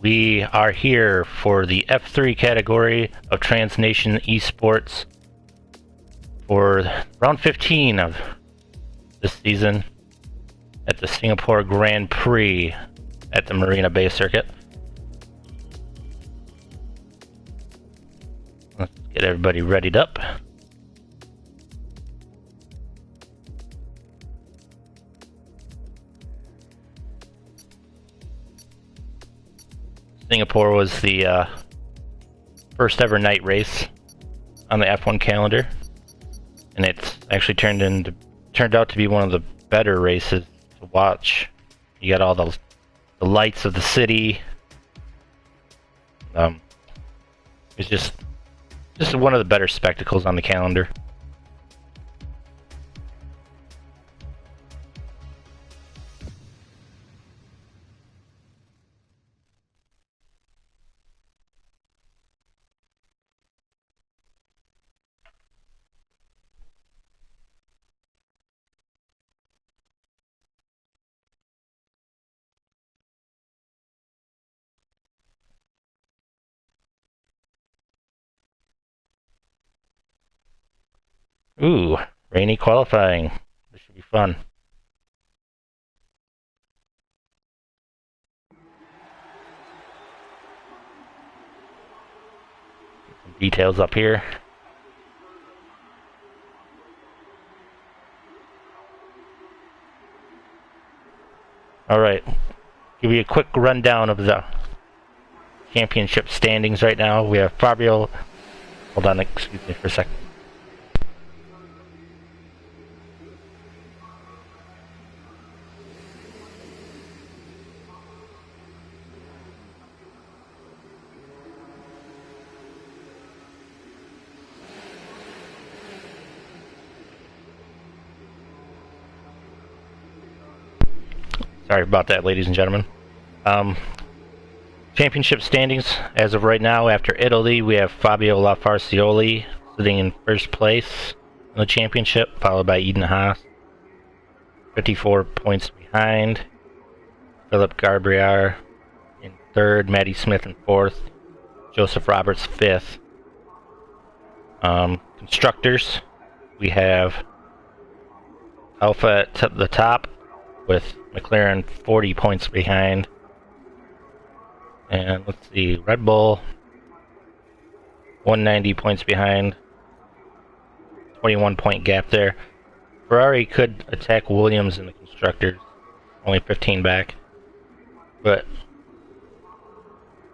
We are here for the F3 category of Transnation eSports for round 15 of this season at the Singapore Grand Prix at the Marina Bay Circuit. Let's get everybody readied up. Singapore was the first ever night race on the F1 calendar, and it's actually turned out to be one of the better races to watch. You got all the lights of the city. It's just one of the better spectacles on the calendar. Ooh, rainy qualifying. This should be fun. Some details up here. Alright, give you a quick rundown of the championship standings right now. We have Fabio. Hold on, excuse me for a second. Sorry about that, ladies and gentlemen. Championship standings as of right now. After Italy, we have Fabio Lafarcioli sitting in first place in the championship, followed by Eden Haas, 54 points behind. Philip Garbriar in third, Matty Smith in fourth, Joseph Roberts fifth. Constructors, we have Alpha at the top with McLaren 40 points behind. And let's see, Red Bull 190 points behind. 21 point gap there. Ferrari could attack Williams in the constructors, only 15 back. But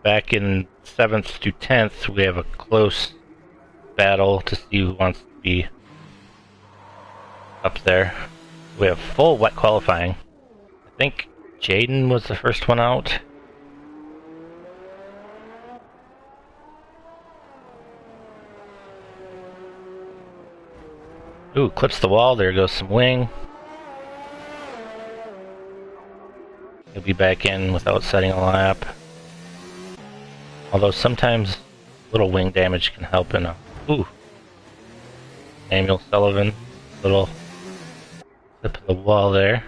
back in 7th to 10th, we have a close battle to see who wants to be up there. We have full wet qualifying. I think Jaden was the first one out. Ooh, clips the wall. There goes some wing. He'll be back in without setting a lap. Although sometimes little wing damage can help in a... Ooh. Samuel Sullivan. Little clip of the wall there.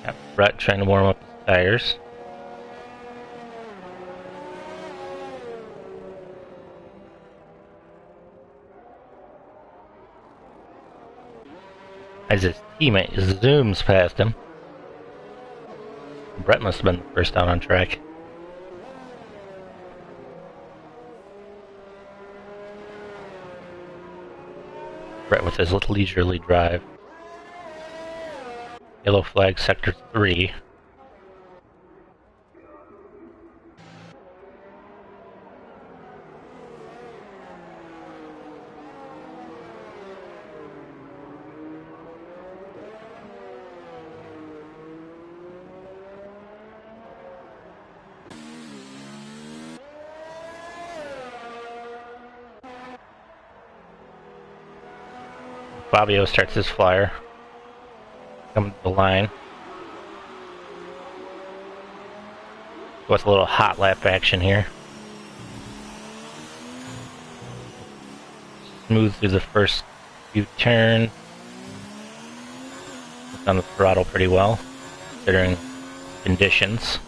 Got Brett trying to warm up his tires. As his teammate zooms past him. Brett must have been the first out on track. Brett with his little leisurely drive. Yellow flag, sector 3. Fabio starts his flyer. Coming to the line. With a little hot lap action here. Smooth through the first few turns. It's on the throttle pretty well, considering conditions.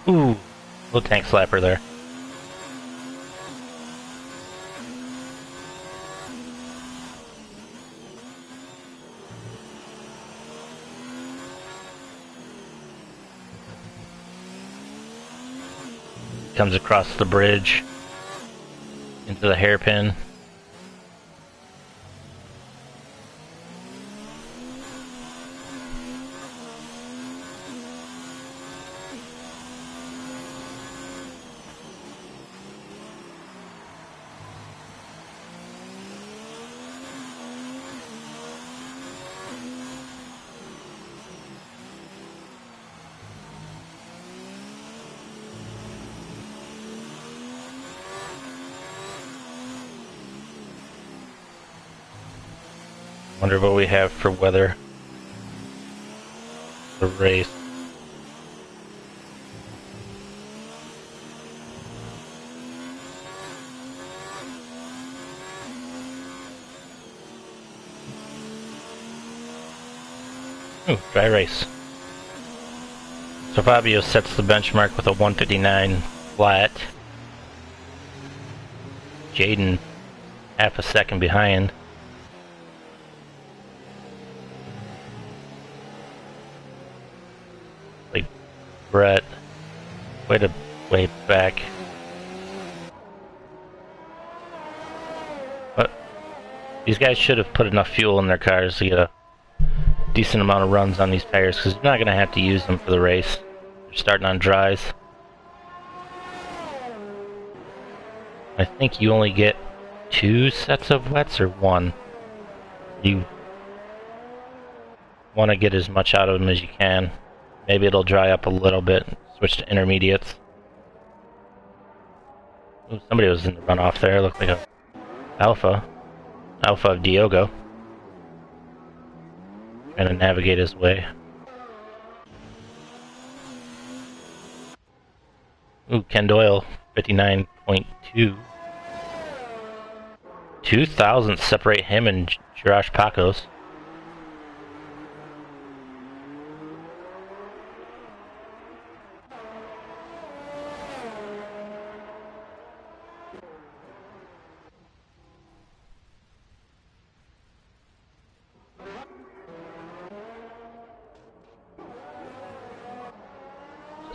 Ooh, little tank slapper there. Comes across the bridge into the hairpin. Wonder what we have for weather. The race. Ooh, dry race. So Fabio sets the benchmark with a 159 flat. Jaden half a second behind. Like Brett, way back. But these guys should have put enough fuel in their cars to get a decent amount of runs on these tires, because you're not going to have to use them for the race. They're starting on dries. I think you only get 2 sets of wets or 1. You want to get as much out of them as you can. Maybe it'll dry up a little bit and switch to intermediates. Ooh, somebody was in the runoff there. Looked like a Alpha of Diogo. Trying to navigate his way. Ooh, Ken Doyle, 59.2. 2,000 separate him and Josh Pacos.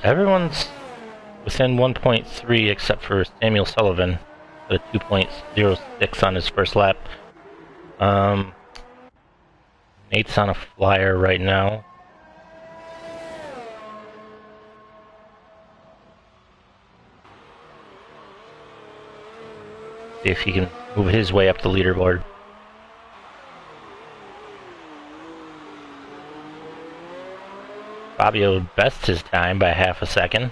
Everyone's within 1.3 except for Samuel Sullivan with a 2.06 on his first lap. Nate's on a flyer right now. See if he can move his way up the leaderboard. Fabio bests his time by half a second.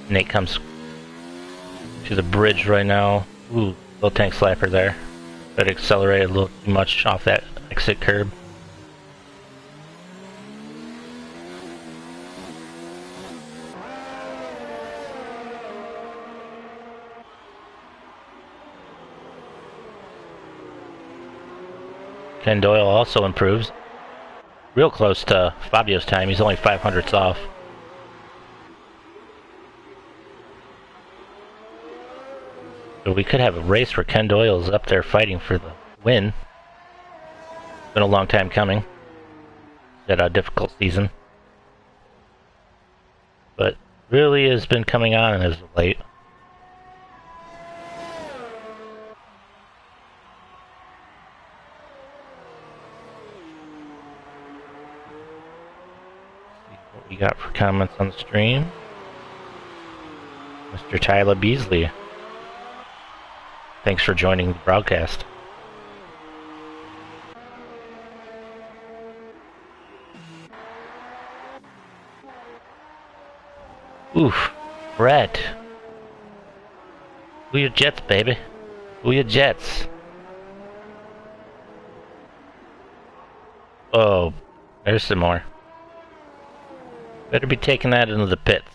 Nate comes to the bridge right now. Ooh, little tank slapper there. But accelerated a little too much off that exit curb. Ken Doyle also improves. Real close to Fabio's time. He's only 500ths off. So we could have a race where Ken Doyle's up there fighting for the win. It's been a long time coming. He's had a difficult season. But really has been coming on as of late. Let's see what we got for comments on the stream. Mr. Tyler Beasley. Thanks for joining the broadcast. Oof, Brett. Who your Jets, baby? Who your Jets? Oh, there's some more. Better be taking that into the pits.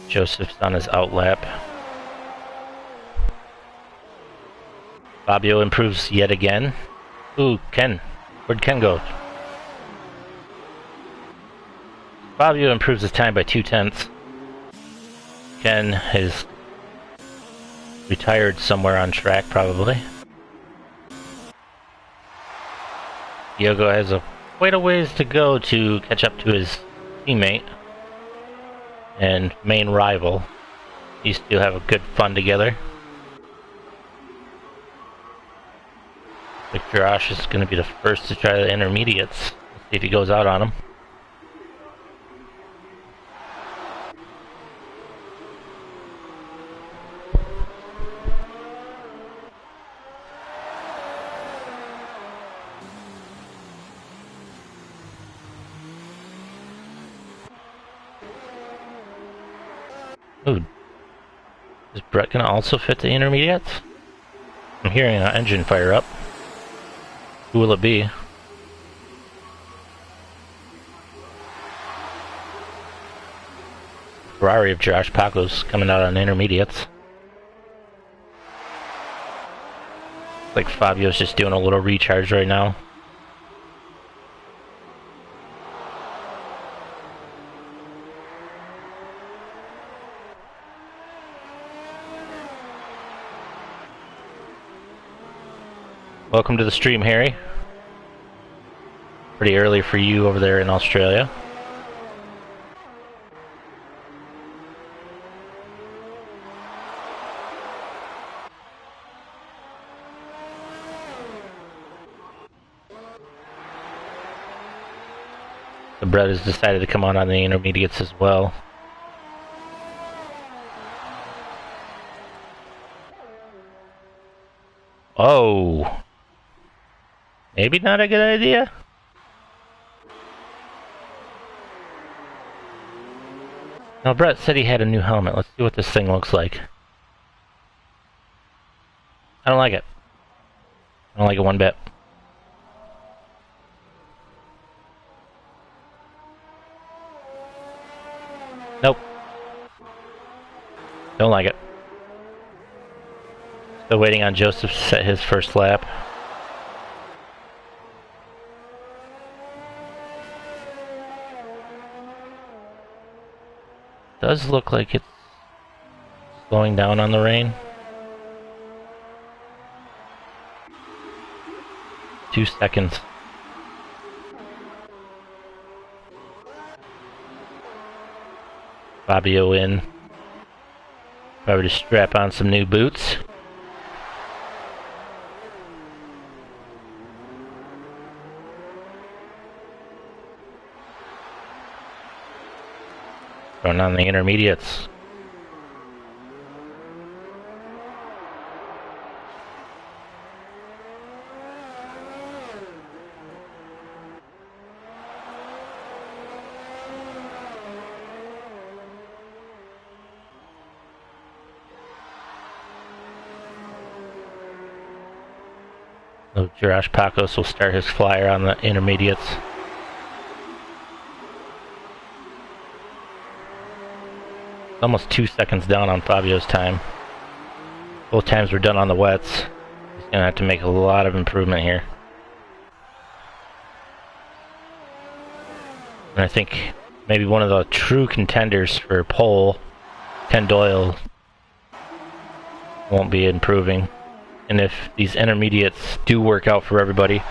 Joseph's on his outlap. Fabio improves yet again. Ooh, Ken. Where'd Ken go? Fabio improves his time by 2/10. Ken is retired somewhere on track, probably. Diogo has quite a ways to go to catch up to his teammate and main rival. These two have a good fun together. Like Josh is going to be the first to try the intermediates. Let's see if he goes out on them. Ooh. Is Brett going to also fit the intermediates? I'm hearing an engine fire up. Who will it be? Ferrari of Josh Paco's coming out on intermediates. Like Fabio's just doing a little recharge right now. Welcome to the stream, Harry. Pretty early for you over there in Australia. The Brett has decided to come on the intermediates as well. Oh. Maybe not a good idea? Now, Brett said he had a new helmet. Let's see what this thing looks like. I don't like it. I don't like it one bit. Nope. Don't like it. Still waiting on Joseph to set his first lap. Does look like it's slowing down on the rain. 2 seconds. Fabio in. Probably to strap on some new boots. Going on the intermediates. So Josh Pacos will start his flyer on the intermediates. Almost 2 seconds down on Fabio's time. Both times were done on the wets. He's gonna have to make a lot of improvement here. And I think maybe one of the true contenders for pole, Ken Doyle, won't be improving. And if these intermediates do work out for everybody,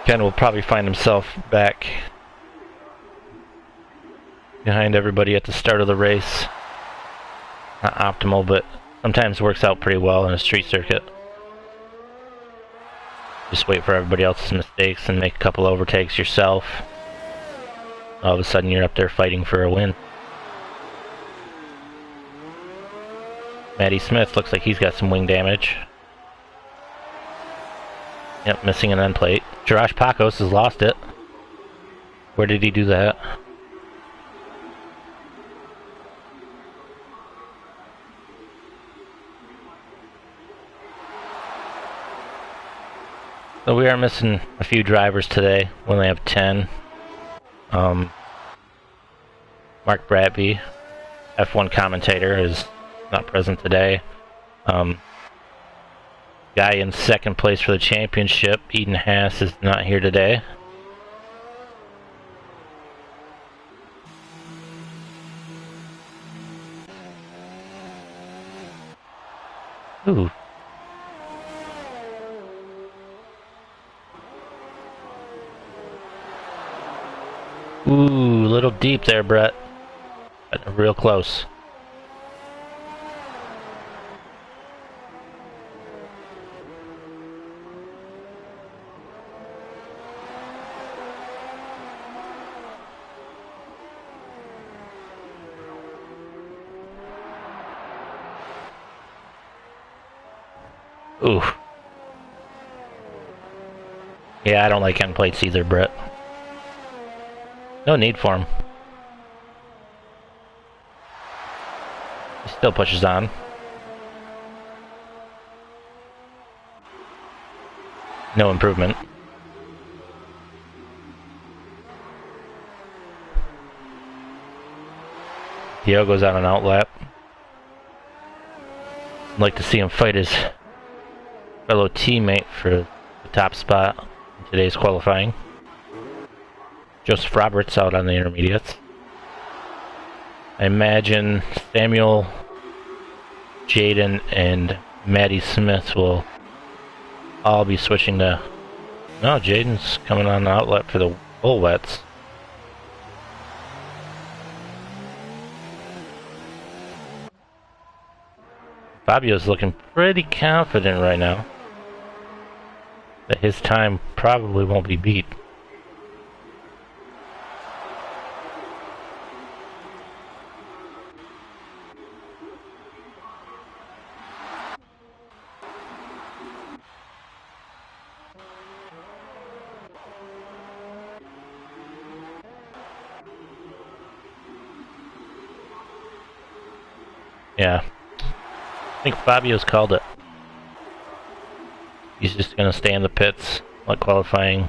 Ken will probably find himself back behind everybody at the start of the race. Not optimal, but sometimes works out pretty well in a street circuit. Just wait for everybody else's mistakes and make a couple overtakes yourself. All of a sudden you're up there fighting for a win. Matty Smith looks like he's got some wing damage. Yep, missing an end plate. Jarash Pacos has lost it. Where did he do that? So we are missing a few drivers today. We only have 10. Mark Bradby, F1 commentator, is not present today. Guy in second place for the championship, Eden Haas, is not here today. Ooh. Ooh, a little deep there, Brett. But real close. Ooh. Yeah, I don't like end plates either, Brett. No need for him. He still pushes on. No improvement. Diogo's on an outlap. I'd like to see him fight his fellow teammate for the top spot in today's qualifying. Joseph Roberts out on the intermediates. I imagine Samuel, Jaden, and Matty Smith will all be switching to... No, Jaden's coming on the outlet for the Bullwets. Fabio's looking pretty confident right now that his time probably won't be beat. Yeah. I think Fabio's called it. He's just going to stay in the pits, let qualifying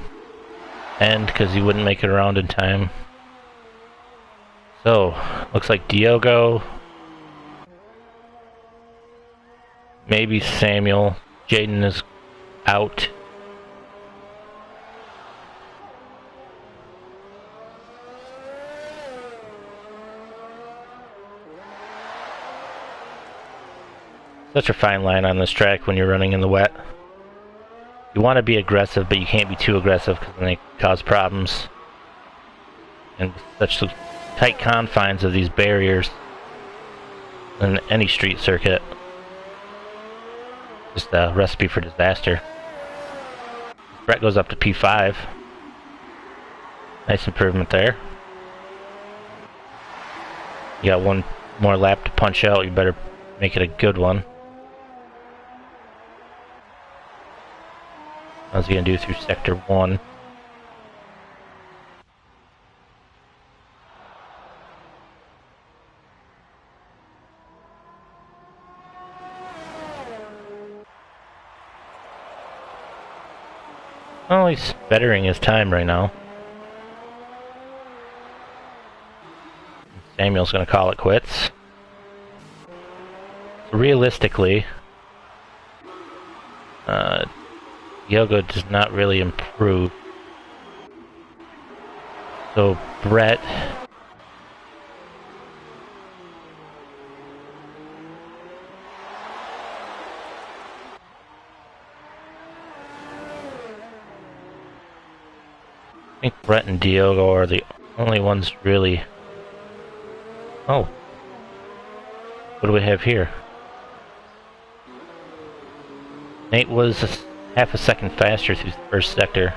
end, because he wouldn't make it around in time. So, looks like Diogo, maybe Samuel. Jaden is out. Such a fine line on this track when you're running in the wet. You want to be aggressive, but you can't be too aggressive because then they cause problems. And such tight confines of these barriers in any street circuit, just a recipe for disaster. Brett goes up to P5. Nice improvement there. You got one more lap to punch out. You better make it a good one. How's he gonna do through sector 1? Oh, he's bettering his time right now. Samuel's gonna call it quits. Realistically, Diogo does not really improve. So Brett I think Brett and Diogo are the only ones really... Oh. What do we have here? Nate was half a second faster through the first sector.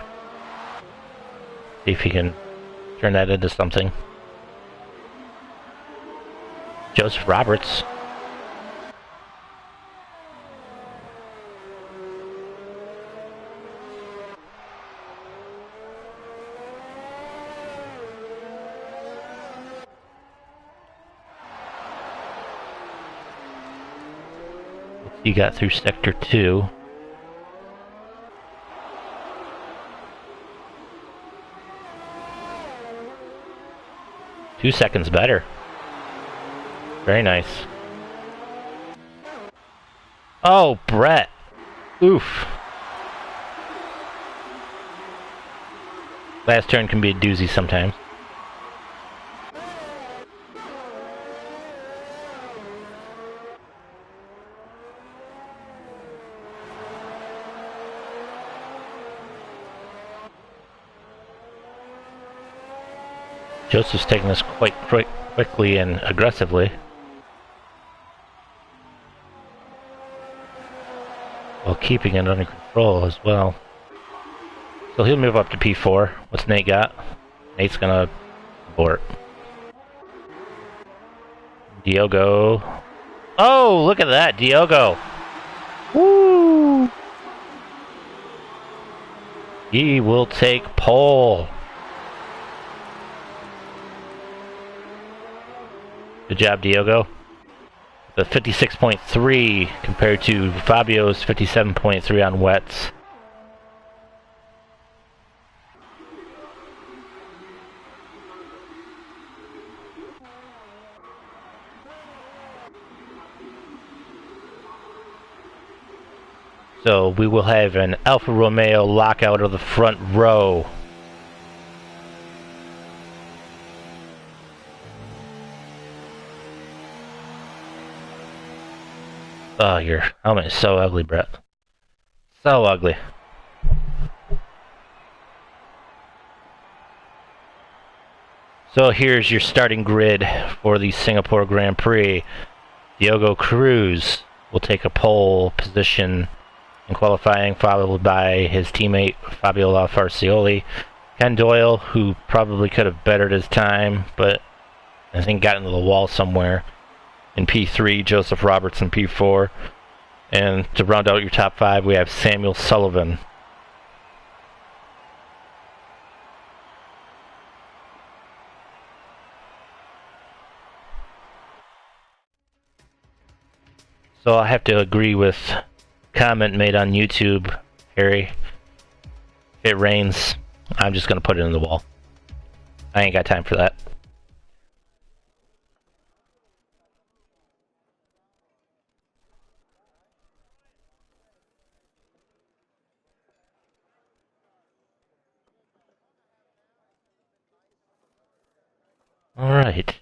See if he can turn that into something. Joseph Roberts. He got through sector 2. Two seconds better. Very nice. Oh, Brett. Oof. Last turn can be a doozy sometimes. Joseph's taking this quite quickly and aggressively. While keeping it under control as well. So he'll move up to P4. What's Nate got? Nate's gonna abort. Diogo. Oh, look at that, Diogo! Woo! He will take pole. Good job, Diogo. The 56.3 compared to Fabio's 57.3 on wets. So we will have an Alfa Romeo lockout of the front row. Oh, your helmet is so ugly, Brett. So ugly. So here's your starting grid for the Singapore Grand Prix. Diogo Cruz will take a pole position in qualifying, followed by his teammate Fabio Lafarcioli. Ken Doyle, who probably could have bettered his time, but I think got into the wall somewhere. In P3, Joseph Roberts in P4. And to round out your top 5, we have Samuel Sullivan. So I have to agree with comment made on YouTube, Harry. If it rains, I'm just going to put it in the wall. I ain't got time for that. Alright.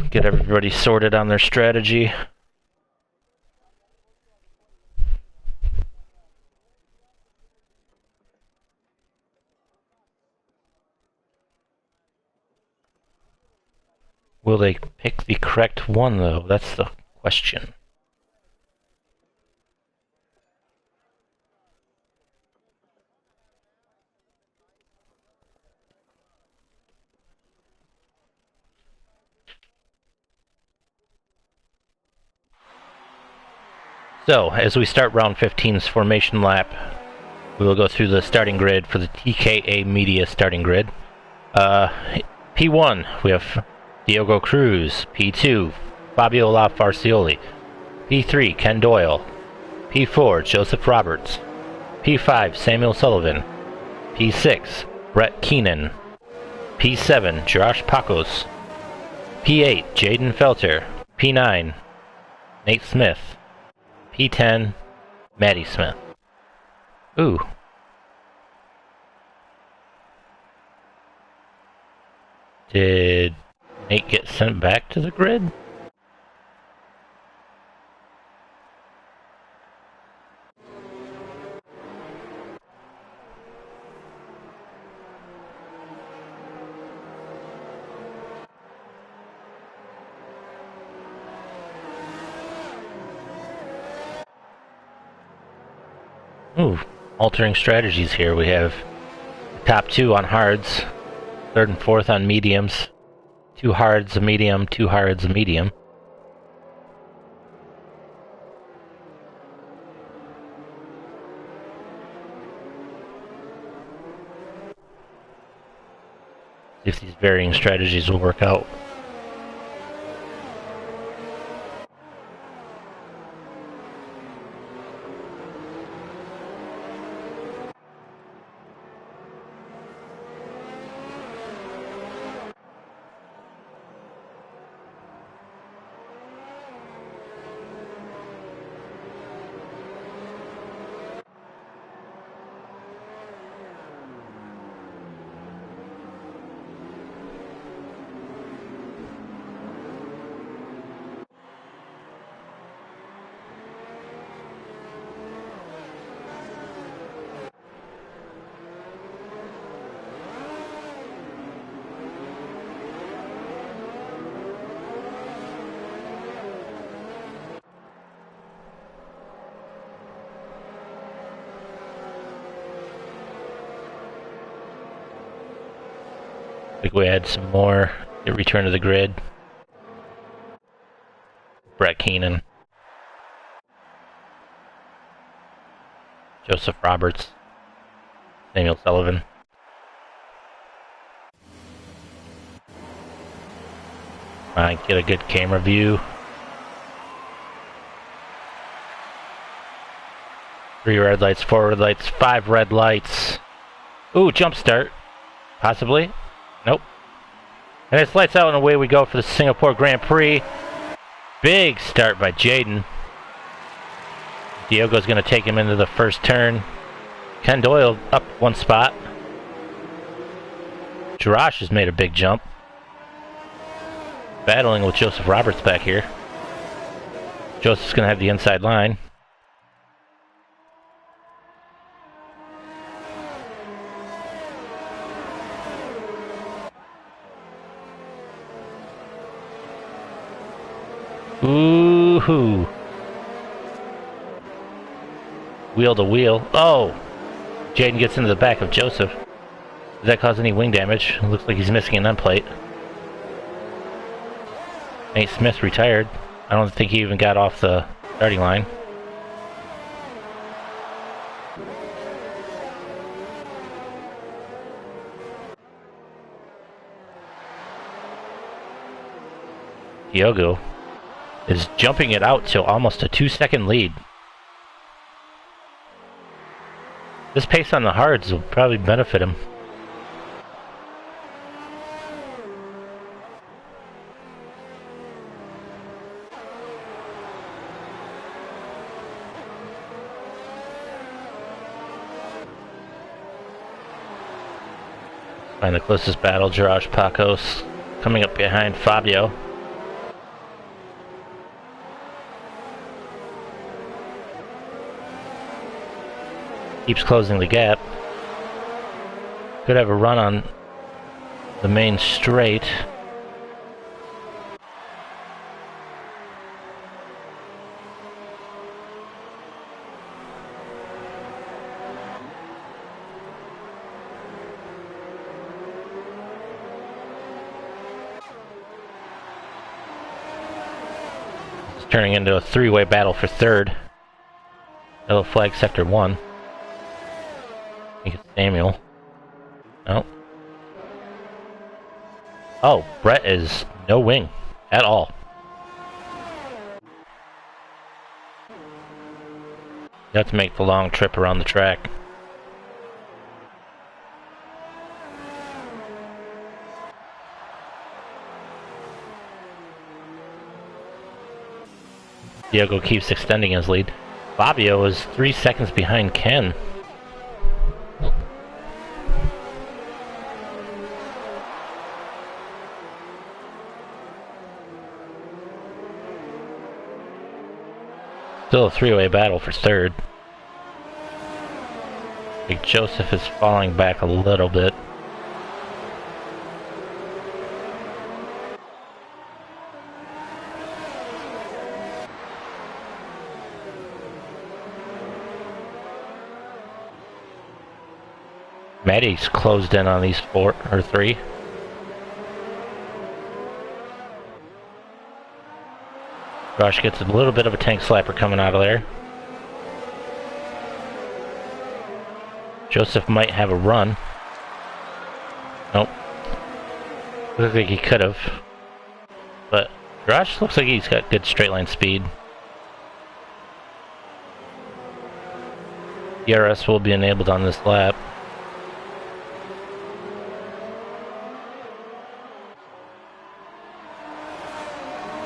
Get everybody sorted on their strategy. Will they pick the correct one, though? That's the question. So, as we start round 15's formation lap, we will go through the starting grid for the TKA Media starting grid. P1, we have Diogo Cruz. P2, Fabio Lafarcioli. P3, Ken Doyle. P4, Joseph Roberts. P5, Samuel Sullivan. P6, Brett Keenan. P7, Josh Pacos. P8, Jaden Felter. P9, Nate Smith. P10, Maddie Smith. Ooh. Did Nate get sent back to the grid? Ooh, altering strategies here. We have top 2 on hards, 3rd and 4th on mediums, 2 hards, a medium, 2 hards, a medium. See if these varying strategies will work out. I think we add some more. Get return to the grid. Brett Keenan. Joseph Roberts. Samuel Sullivan. Get a good camera view. 3 red lights, 4 red lights, 5 red lights. Ooh, jump start. Possibly. Nope. And it's lights out and away we go for the Singapore Grand Prix. Big start by Jaden. Diogo's going to take him into the first turn. Ken Doyle up 1 spot. Jirash has made a big jump. Battling with Joseph Roberts back here. Joseph's going to have the inside line. Ooh-hoo. Wheel to wheel. Oh! Jaden gets into the back of Joseph. Does that cause any wing damage? It looks like he's missing an end plate. Nate Smith retired. I don't think he even got off the starting line. Diogo is jumping it out to almost a 2-second lead. This pace on the hards will probably benefit him. Find the closest battle, Jirash Pacos coming up behind Fabio. Keeps closing the gap. Could have a run on the main straight. It's turning into a 3-way battle for third. Yellow flag sector 1. I think it's Samuel. No. Oh, Brett is no wing at all. You have to make the long trip around the track. Diego keeps extending his lead. Fabio is 3 seconds behind Ken. Still a 3-way battle for third. Big Joseph is falling back a little bit. Maddie's closed in on these 4 or 3. Josh gets a little bit of a tank slapper coming out of there. Joseph might have a run. Nope. Looks like he could have. But Josh looks like he's got good straight line speed. DRS will be enabled on this lap.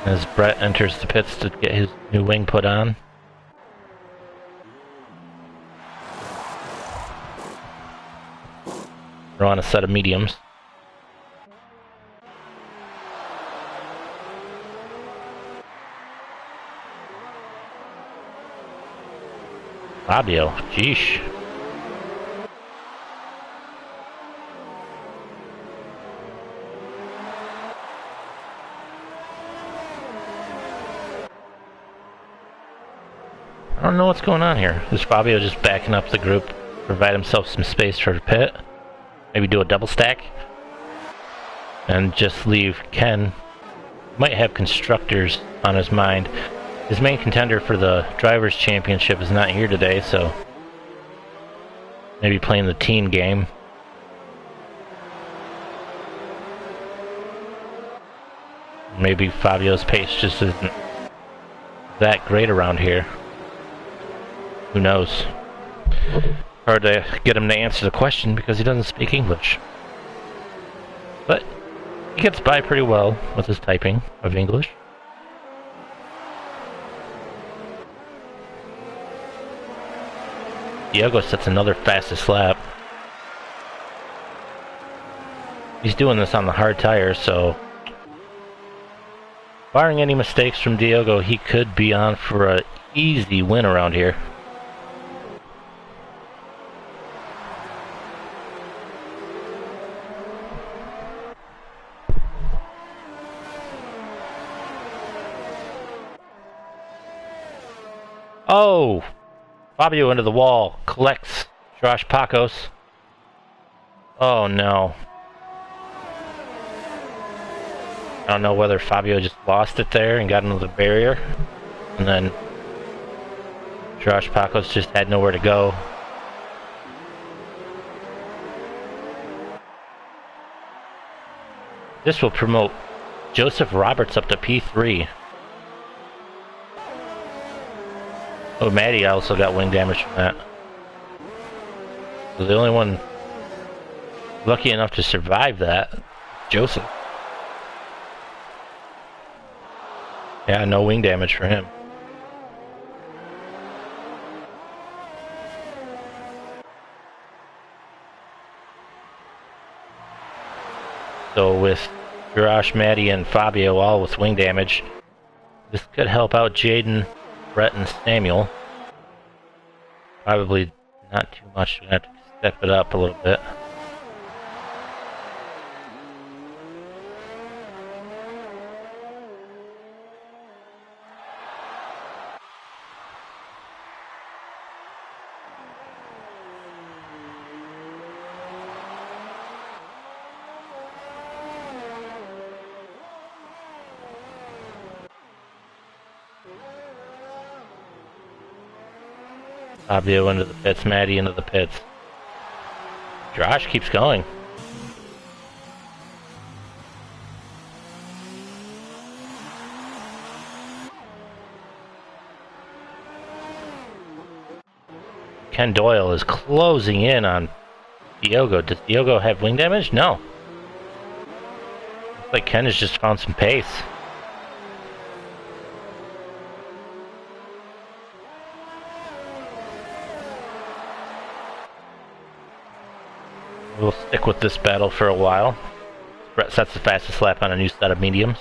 As Brett enters the pits to get his new wing put on. We're on a set of mediums. Fabio, jeesh. I don't know what's going on here. Is Fabio just backing up the group, provide himself some space for the pit? Maybe do a double stack? And just leave Ken. Might have constructors on his mind. His main contender for the Drivers' Championship is not here today, so maybe playing the team game. Maybe Fabio's pace just isn't that great around here. Who knows? Hard to get him to answer the question because he doesn't speak English. But he gets by pretty well with his typing of English. Diego sets another fastest lap. He's doing this on the hard tires, so barring any mistakes from Diego, he could be on for an easy win around here. Oh! Fabio into the wall, collects Josh Pacos. Oh no. I don't know whether Fabio just lost it there and got into the barrier, and then Josh Pacos just had nowhere to go. This will promote Joseph Roberts up to P3. Oh, Maddie also got wing damage from that. So the only one lucky enough to survive that, Joseph. Yeah, no wing damage for him. So with Josh, Maddie, and Fabio all with wing damage, this could help out Jaden, Brett, and Samuel. Probably not too much. We're going to have to step it up a little bit. Fabio into the pits, Maddie into the pits. Josh keeps going. Ken Doyle is closing in on Diogo. Does Diogo have wing damage? No. Looks like Ken has just found some pace. We'll stick with this battle for a while. Brett sets the fastest lap on a new set of mediums.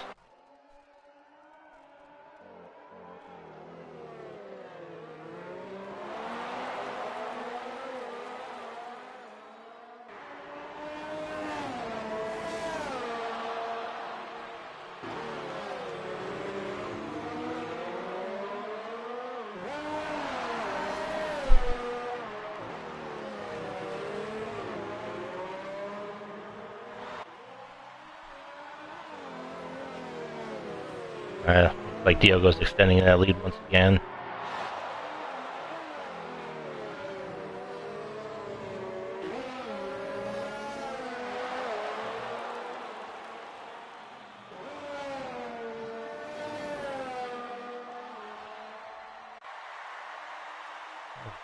Looks like Diogo's extending that lead once again.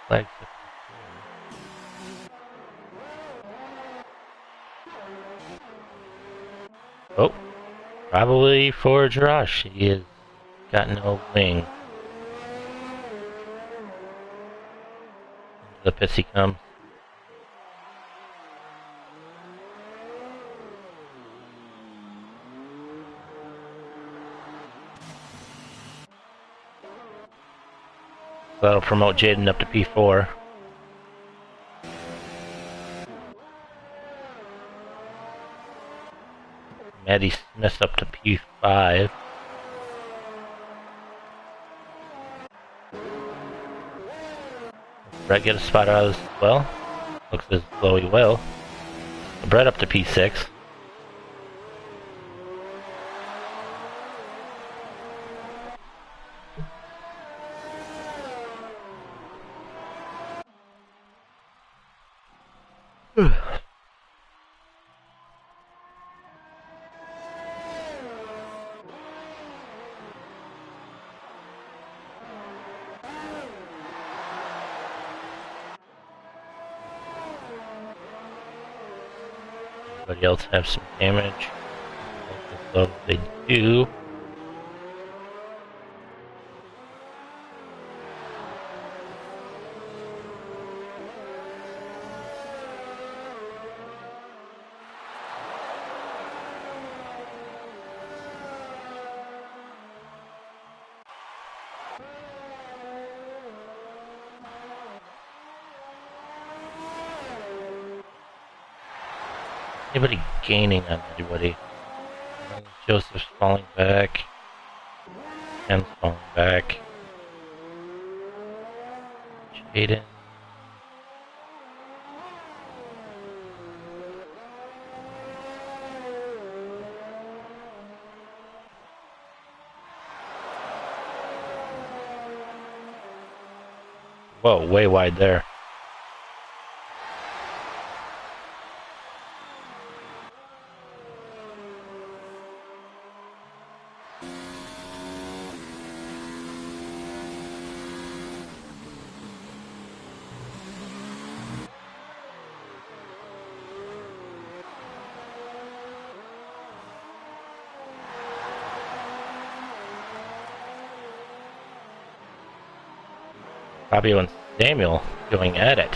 Flags. Oh, probably for Josh. He has got no wing. Into the pits he comes. So that'll promote Jaden up to P4. Maddie Smith up to P5. Brett get a spot out of this as well? Looks as though he will. Brett up to P6. Everybody else have some damage. So they do. Anybody gaining on anybody? Joseph's falling back. Ken's falling back. Jaden. Whoa, way wide there. Fabio and Samuel going at it.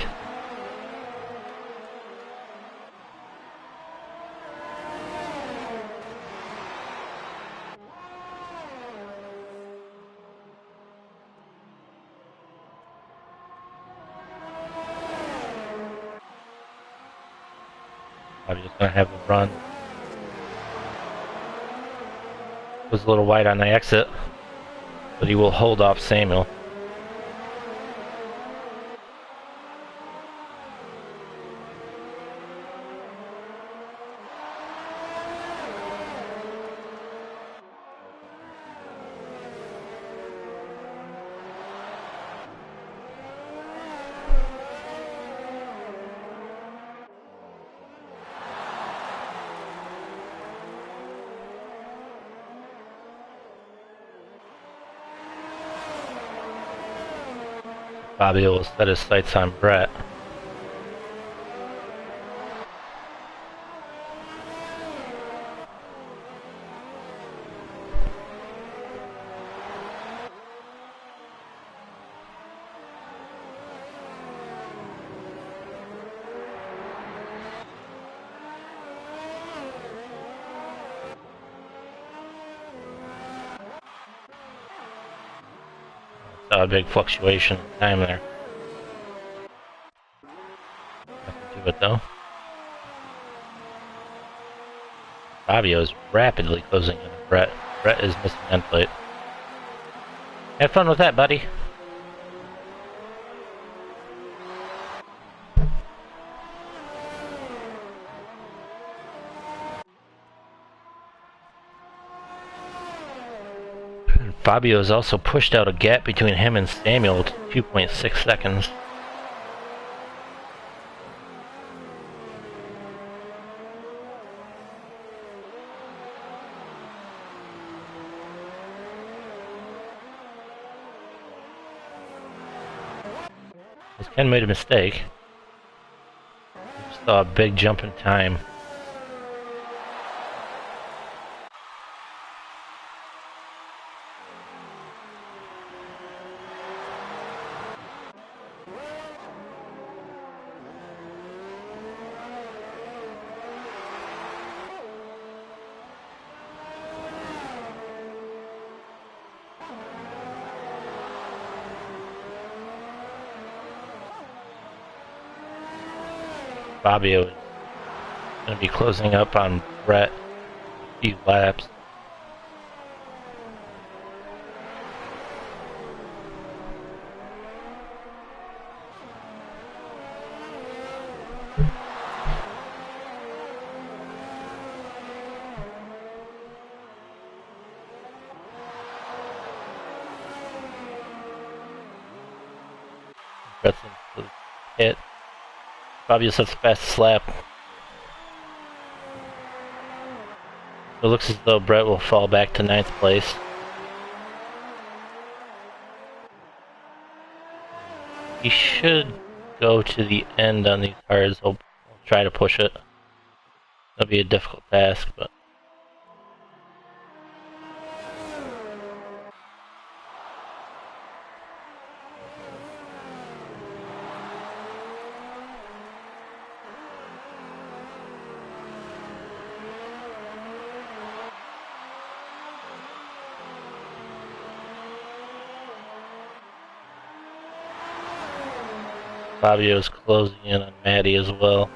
Fabio's gonna have the run. Was a little wide on the exit, but he will hold off Samuel. Fabio will set his sights on Brett. Saw a big fluctuation in time there. Nothing to it though. Fabio is rapidly closing in on Brett. Brett is missing end plate. Have fun with that, buddy. Fabio has also pushed out a gap between him and Samuel to 2.6 seconds. Ken made a mistake. Just saw a big jump in time. Fabio is going to be closing up on Brett a few laps. Brett's into the hit. Fabio sets the fastest lap. It looks as though Brett will fall back to 9th place. He should go to the end on these cards. He'll try to push it. It'll be a difficult task, but Fabio's closing in on Maddie as well.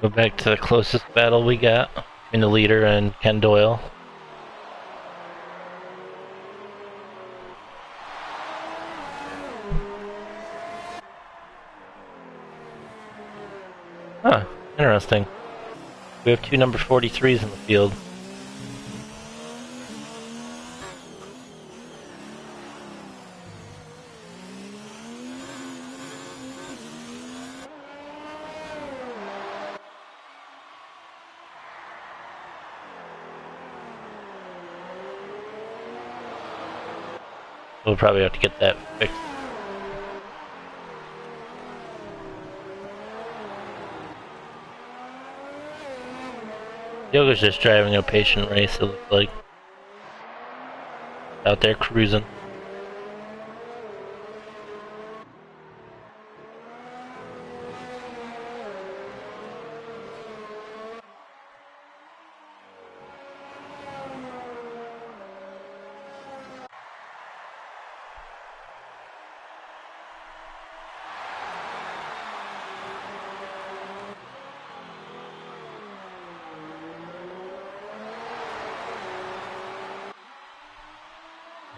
Go back to the closest battle we got between the leader and Ken Doyle. Huh, interesting. We have two number 43s in the field. We'll probably have to get that fixed. Yoga's just driving a patient race, it looks like. Out there cruising.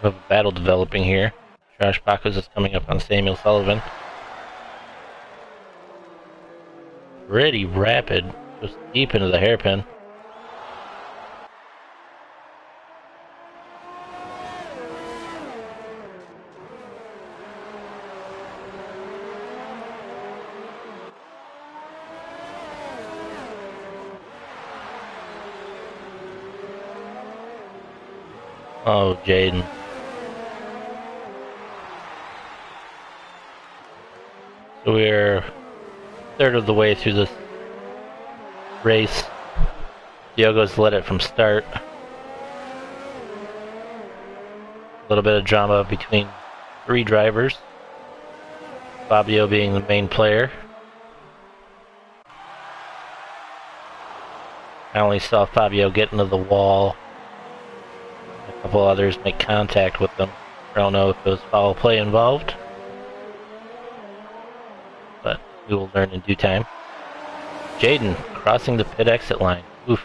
We have a battle developing here. Josh Bacchus is coming up on Samuel Sullivan. Pretty rapid, just deep into the hairpin. Oh, Jaden. So we're a third of the way through this race. Diogo's led it from start. A little bit of drama between three drivers. Fabio being the main player. I only saw Fabio get into the wall. A couple others make contact with them. I don't know if it was foul play involved, but we will learn in due time. Jaden crossing the pit exit line. Oof.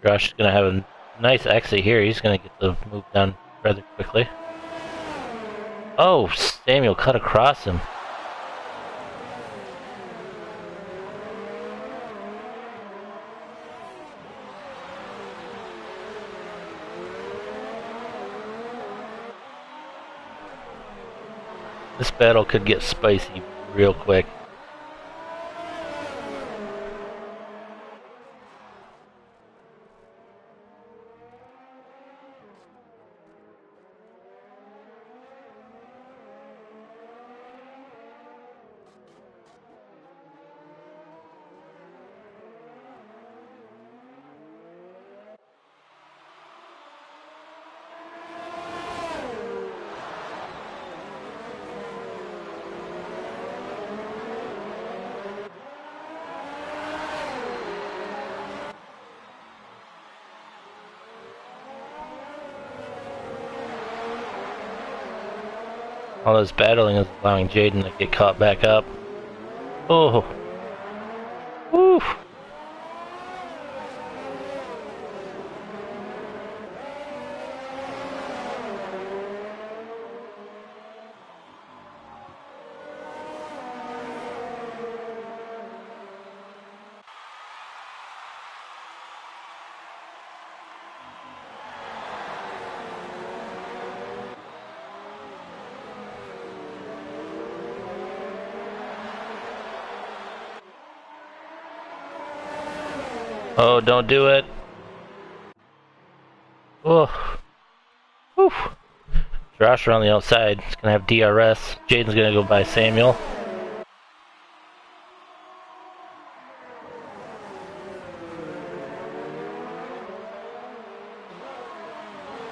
Josh is going to have a nice exit here. He's going to get the move done rather quickly. Oh, Samuel cut across him. This battle could get spicy real quick. All this battling is allowing Jaden to get caught back up. Oh. Woo. Oh, don't do it. Oh. Woof. Josh on the outside. He's gonna have DRS. Jaden's gonna go by Samuel.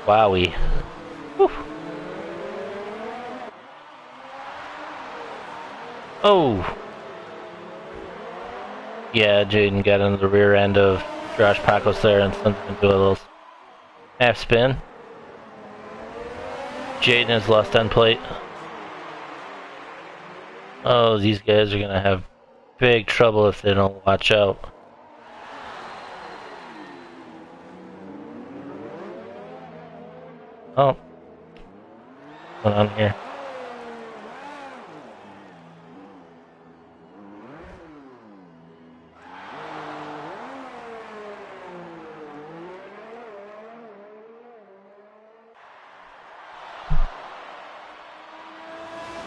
Wowie. Woof. Oh. Yeah, Jaden got into the rear end of Josh Pacos there and sent him into a little half spin. Jaden has lost end plate. Oh, these guys are gonna have big trouble if they don't watch out. Oh. What's going on here?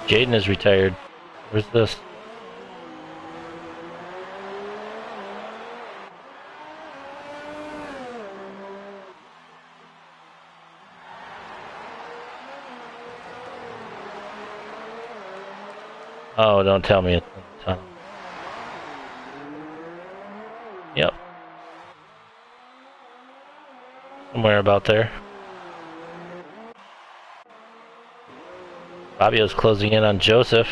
Jaden is retired. Where's this? Oh, don't tell me it's in the tunnel. Yep. Somewhere about there. Fabio's closing in on Joseph.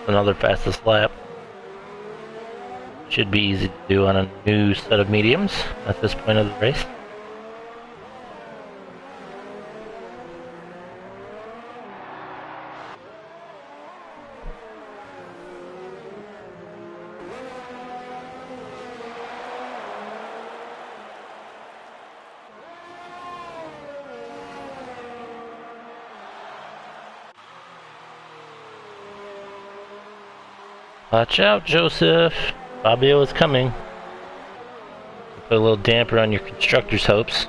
Another fastest lap. Should be easy to do on a new set of mediums at this point of the race. Watch out, Joseph. Fabio is coming. Put a little damper on your constructor's hopes.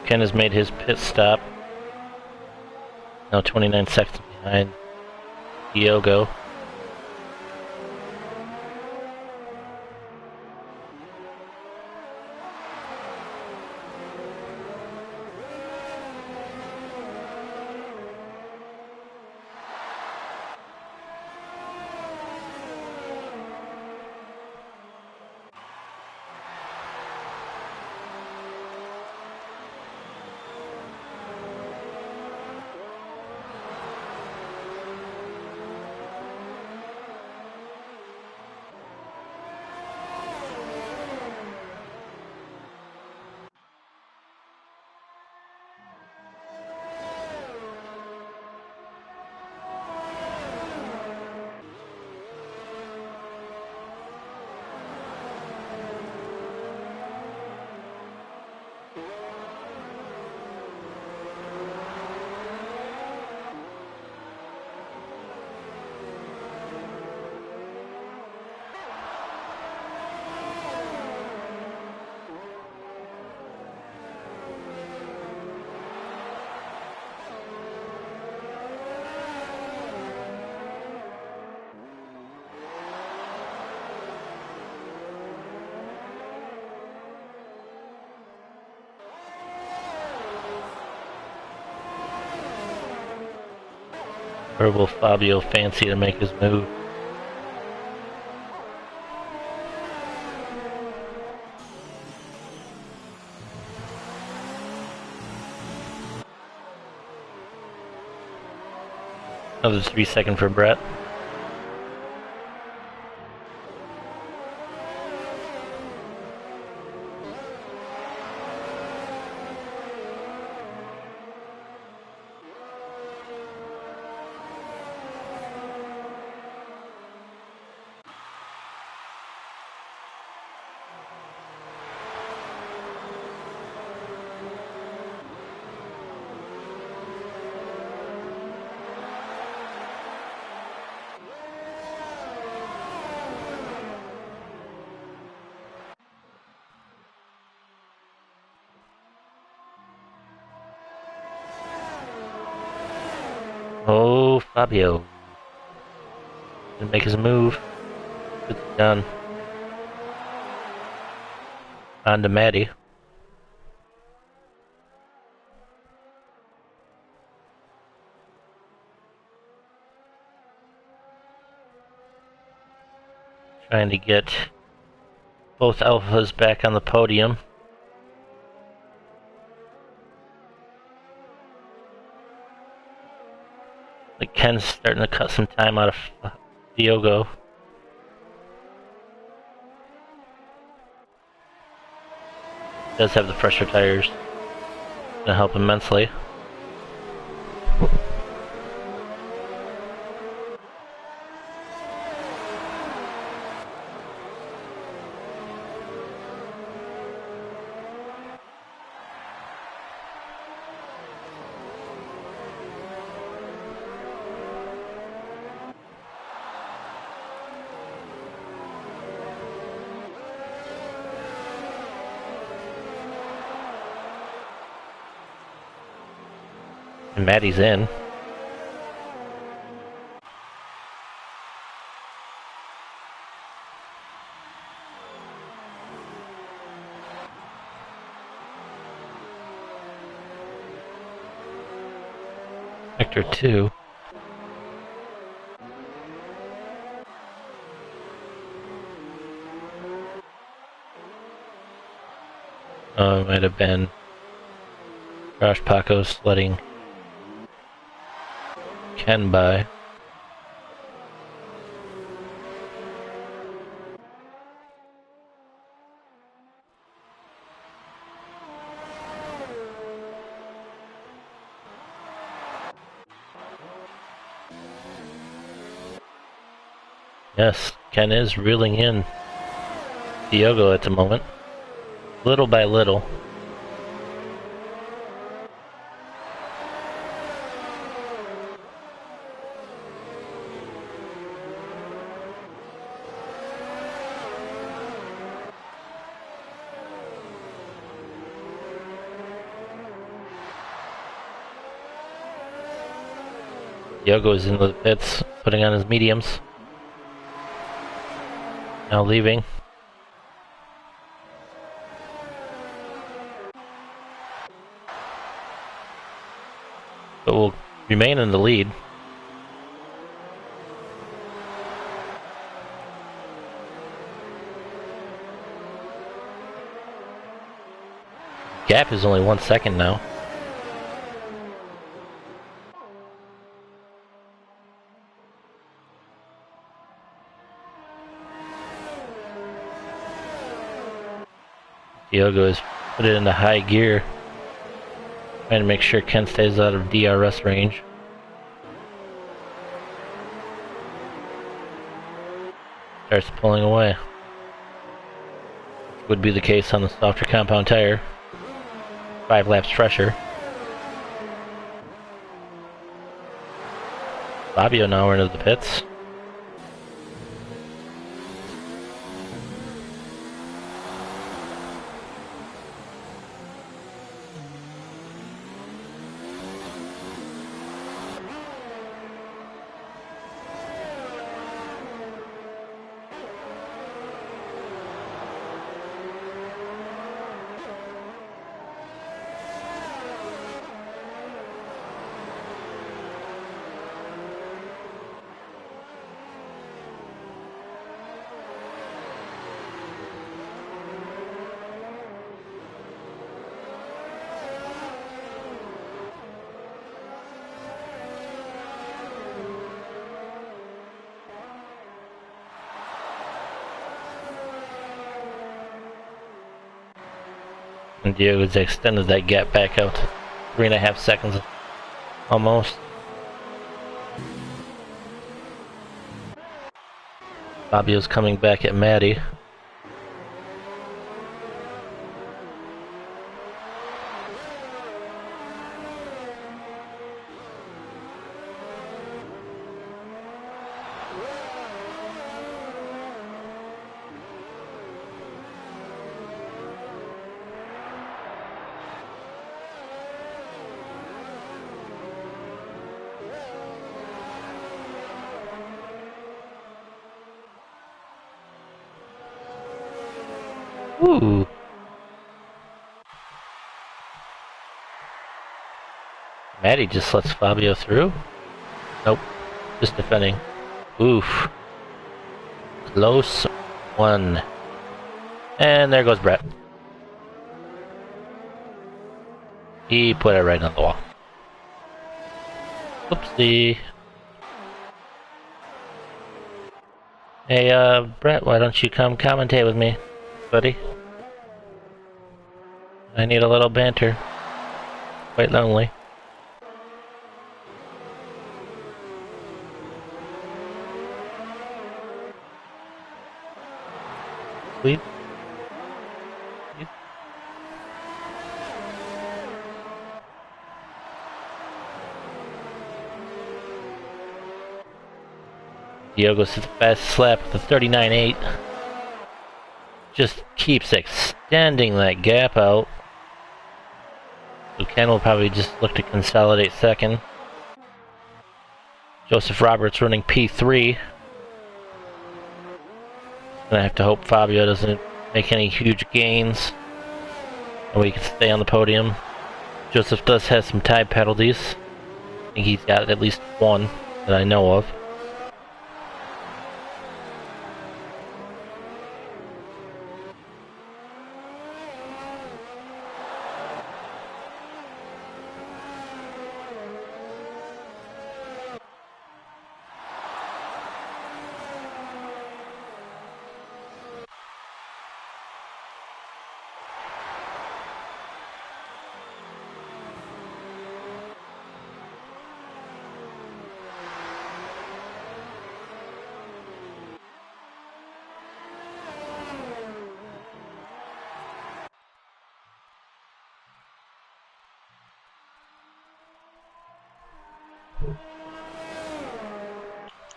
Ken has made his pit stop. Now 29 seconds behind Diogo. Or will Fabio fancy to make his move? Another 3 second for Brett. Oh, Fabio. Didn't make his move. It's done. On to Maddie. Trying to get both alphas back on the podium. Like Ken's starting to cut some time out of Diogo. Does have the fresher tires. Gonna help immensely. And Maddie's in. Sector 2. Oh, it might have been Josh Pacos letting Ken by. Yes, Ken is reeling in Diogo at the moment, little by little. Diogo's in the pits, putting on his mediums. Now leaving. But will remain in the lead. Gap is only 1 second now. Diogo has put it into high gear, trying to make sure Ken stays out of DRS range. Starts pulling away. Would be the case on the softer compound tire. 5 laps fresher. Fabio now into the pits. And Diogo's extended that gap back out to 3.5 seconds almost. Fabio's coming back at Maddie. Ooh. Maddie just lets Fabio through? Nope. Just defending. Oof. Close one. And there goes Brett. He put it right on the wall. Oopsie. Hey, Brett, why don't you come commentate with me, buddy? I need a little banter. Quite lonely. Sweet. Diogo sits the fastest lap with a 39.8. Just keeps extending that gap out. So Ken will probably just look to consolidate second. Joseph Roberts running P3. Gonna have to hope Fabio doesn't make any huge gains, and we can stay on the podium. Joseph does have some time penalties. I think he's got at least one that I know of.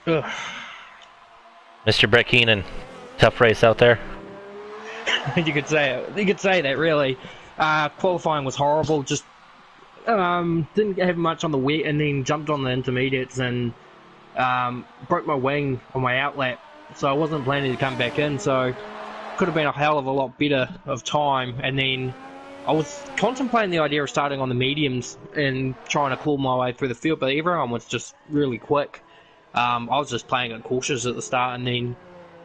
Ugh. Mr. Brett Keenan, tough race out there. You could say it. You could say that, really. Qualifying was horrible. Just Didn't have much on the wet, and then jumped on the intermediates and broke my wing on my outlap. So I wasn't planning to come back in. So could have been a hell of a lot better of time. And then I was contemplating the idea of starting on the mediums and trying to claw my way through the field, but everyone was just really quick. I was just playing it cautious at the start, and then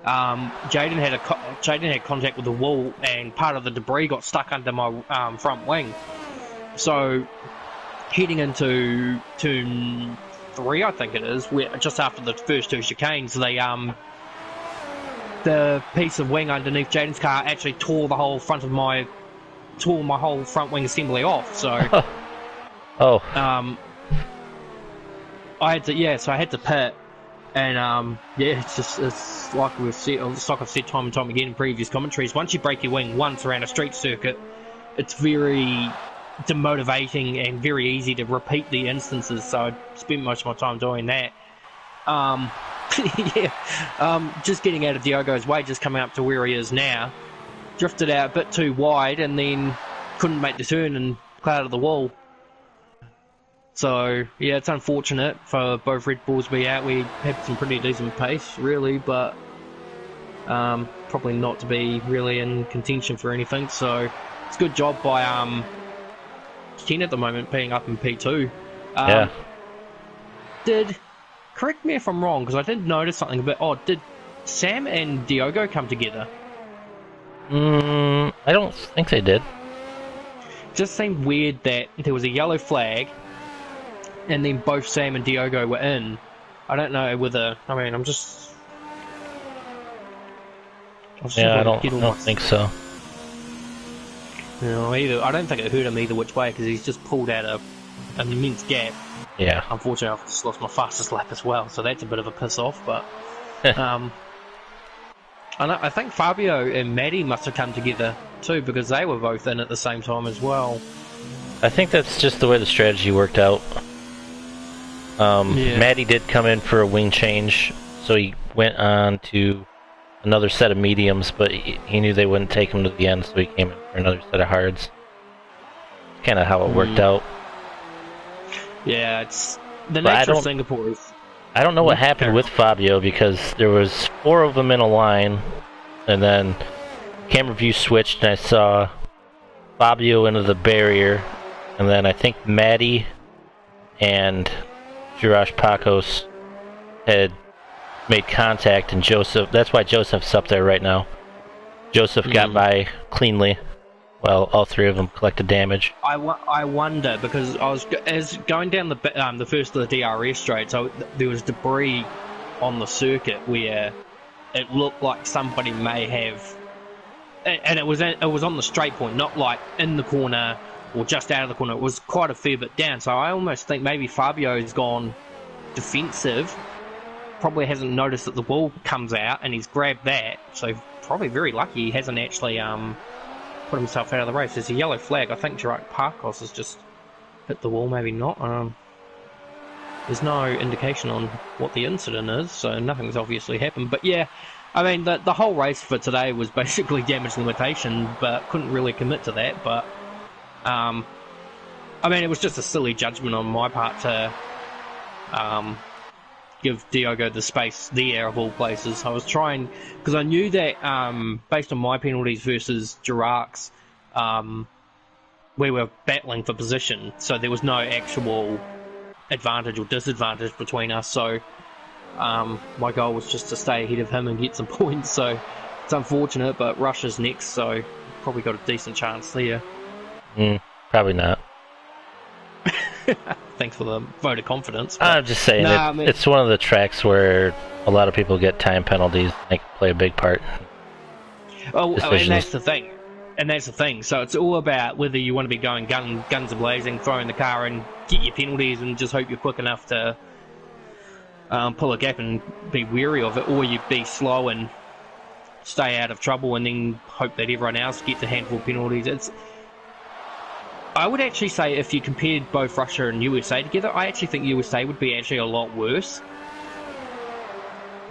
Jaden had contact with the wall, and part of the debris got stuck under my front wing. So heading into turn 3, I think it is, just after the first 2 chicanes, the piece of wing underneath Jaden's car actually tore my whole front wing assembly off. So, I had to pit, and it's like I've said time and time again in previous commentaries. Once you break your wing once around a street circuit, it's very demotivating and very easy to repeat the instances. So I spent most of my time doing that. Just getting out of Diogo's way, just coming up to where he is now, drifted out a bit too wide, and then couldn't make the turn and clouded the wall. So yeah, it's unfortunate for both Red Bulls to be out. We had some pretty decent pace, really, but probably not to be really in contention for anything. So it's a good job by Ken at the moment being up in P2. Correct me if I'm wrong, because I did notice something a bit odd. Did Sam and Diogo come together? I don't think they did. Just seemed weird that there was a yellow flag, and then both Sam and Diogo were in. I don't know whether... I mean, I don't think so. No, either. I don't think it hurt him either which way, because he's just pulled out an immense gap. Yeah. Unfortunately, I've just lost my fastest lap as well, so that's a bit of a piss off. But I think Fabio and Maddie must have come together too, because they were both in at the same time as well. I think that's just the way the strategy worked out. Maddie did come in for a wing change, so he went on to another set of mediums, but he knew they wouldn't take him to the end, so he came in for another set of hards. Kind of how it worked out. Yeah, it's the nature of Singapore. I don't know what happened with Fabio, because there was 4 of them in a line, and then camera view switched, and I saw Fabio into the barrier, and then I think Maddie and Jirash Pacos had made contact, and Joseph, that's why Joseph's up there right now. Joseph got by cleanly, while all 3 of them collected damage. I wonder, because I was going down the first of the DRS straight, so there was debris on the circuit where it looked like somebody may have, and it was on the straight point, not like in the corner or just out of the corner. It was quite a fair bit down, so I almost think maybe Fabio's gone defensive, probably hasn't noticed that the wall comes out, and he's grabbed that, so probably very lucky he hasn't actually put himself out of the race. There's a yellow flag. I think Gerard Parkos has just hit the wall, maybe not. There's no indication on what the incident is, so nothing's obviously happened. But yeah, I mean, the whole race for today was basically damage limitation, but couldn't really commit to that. But I mean, it was just a silly judgment on my part to give Diogo the space there of all places. I was trying, because I knew that based on my penalties versus Giracc's, we were battling for position, so there was no actual advantage or disadvantage between us. So my goal was just to stay ahead of him and get some points. So it's unfortunate, but Russia's next, so probably got a decent chance there. Probably not. Thanks for the vote of confidence. I'm just saying, it's one of the tracks where a lot of people get time penalties. They can play a big part. Oh, and that's the thing. So it's all about whether you want to be going guns a-blazing, throwing the car and get your penalties and just hope you're quick enough to pull a gap and be wary of it, or you be slow and stay out of trouble and then hope that everyone else gets a handful of penalties. I would actually say, if you compared both Russia and USA together, I actually think USA would be actually a lot worse.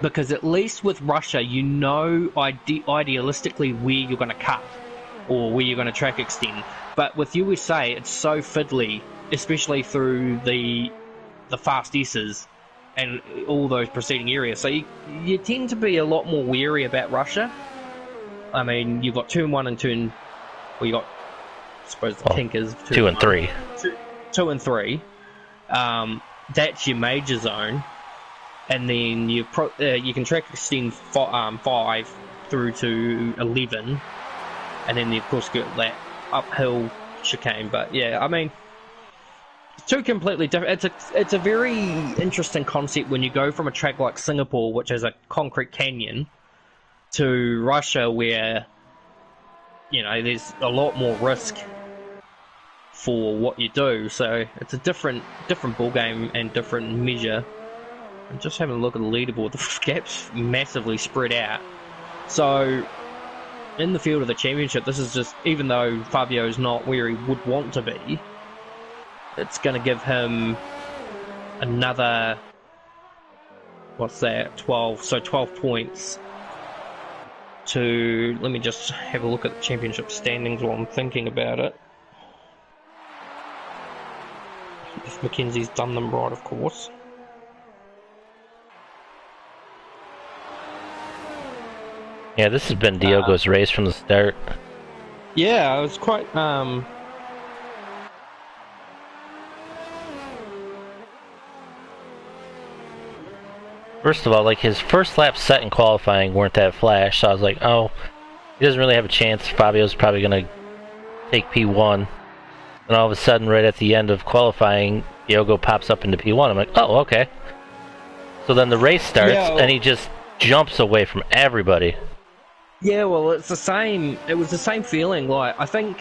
Because at least with Russia, you know idealistically where you're going to cut or where you're going to track extend. But with USA, it's so fiddly especially through the fast S's and all those preceding areas. So you tend to be a lot more wary about Russia. I mean, you've got turn 1 and turn... Well, you got, I suppose the kink is... 2 and 3. 2 and 3. That's your major zone. And then you can track extend 5 through to 11. And then you, of course, get that uphill chicane. But, yeah, I mean... Two completely different. It's a very interesting concept when you go from a track like Singapore, which is a concrete canyon, to Russia, where there's a lot more risk for what you do. So it's a different ball game and different measure. I'm just having a look at the leaderboard. The gap's massively spread out. So in the field of the championship, this is just, even though Fabio's not where he would want to be, it's going to give him another, what's that, 12, so 12 points to, let me just have a look at the championship standings while I'm thinking about it. If Mackenzie's done them right, of course. Yeah, this has been Diogo's race from the start. Yeah, I was quite, First of all, like, his first lap set in qualifying weren't that flash, so I was like, oh, he doesn't really have a chance. Fabio's probably going to take P1. And all of a sudden, right at the end of qualifying, Diogo pops up into P1. I'm like, oh, okay. So then the race starts, and he just jumps away from everybody. Yeah, well, it was the same feeling. Like, I think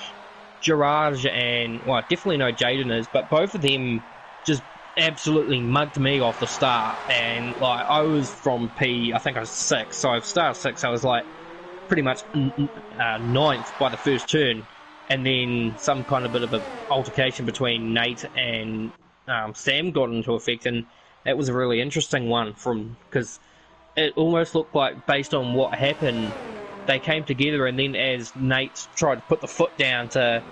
Girard and, well, I definitely know Jaden is, but both of them just absolutely mugged me off the start. And, like, I was from I think I was 6, so I've started 6, I was, like, pretty much 9th by the first turn. And then some kind of bit of an altercation between Nate and Sam got into effect, and that was a really interesting one, because it almost looked like, based on what happened, they came together, and then as Nate tried to put the foot down to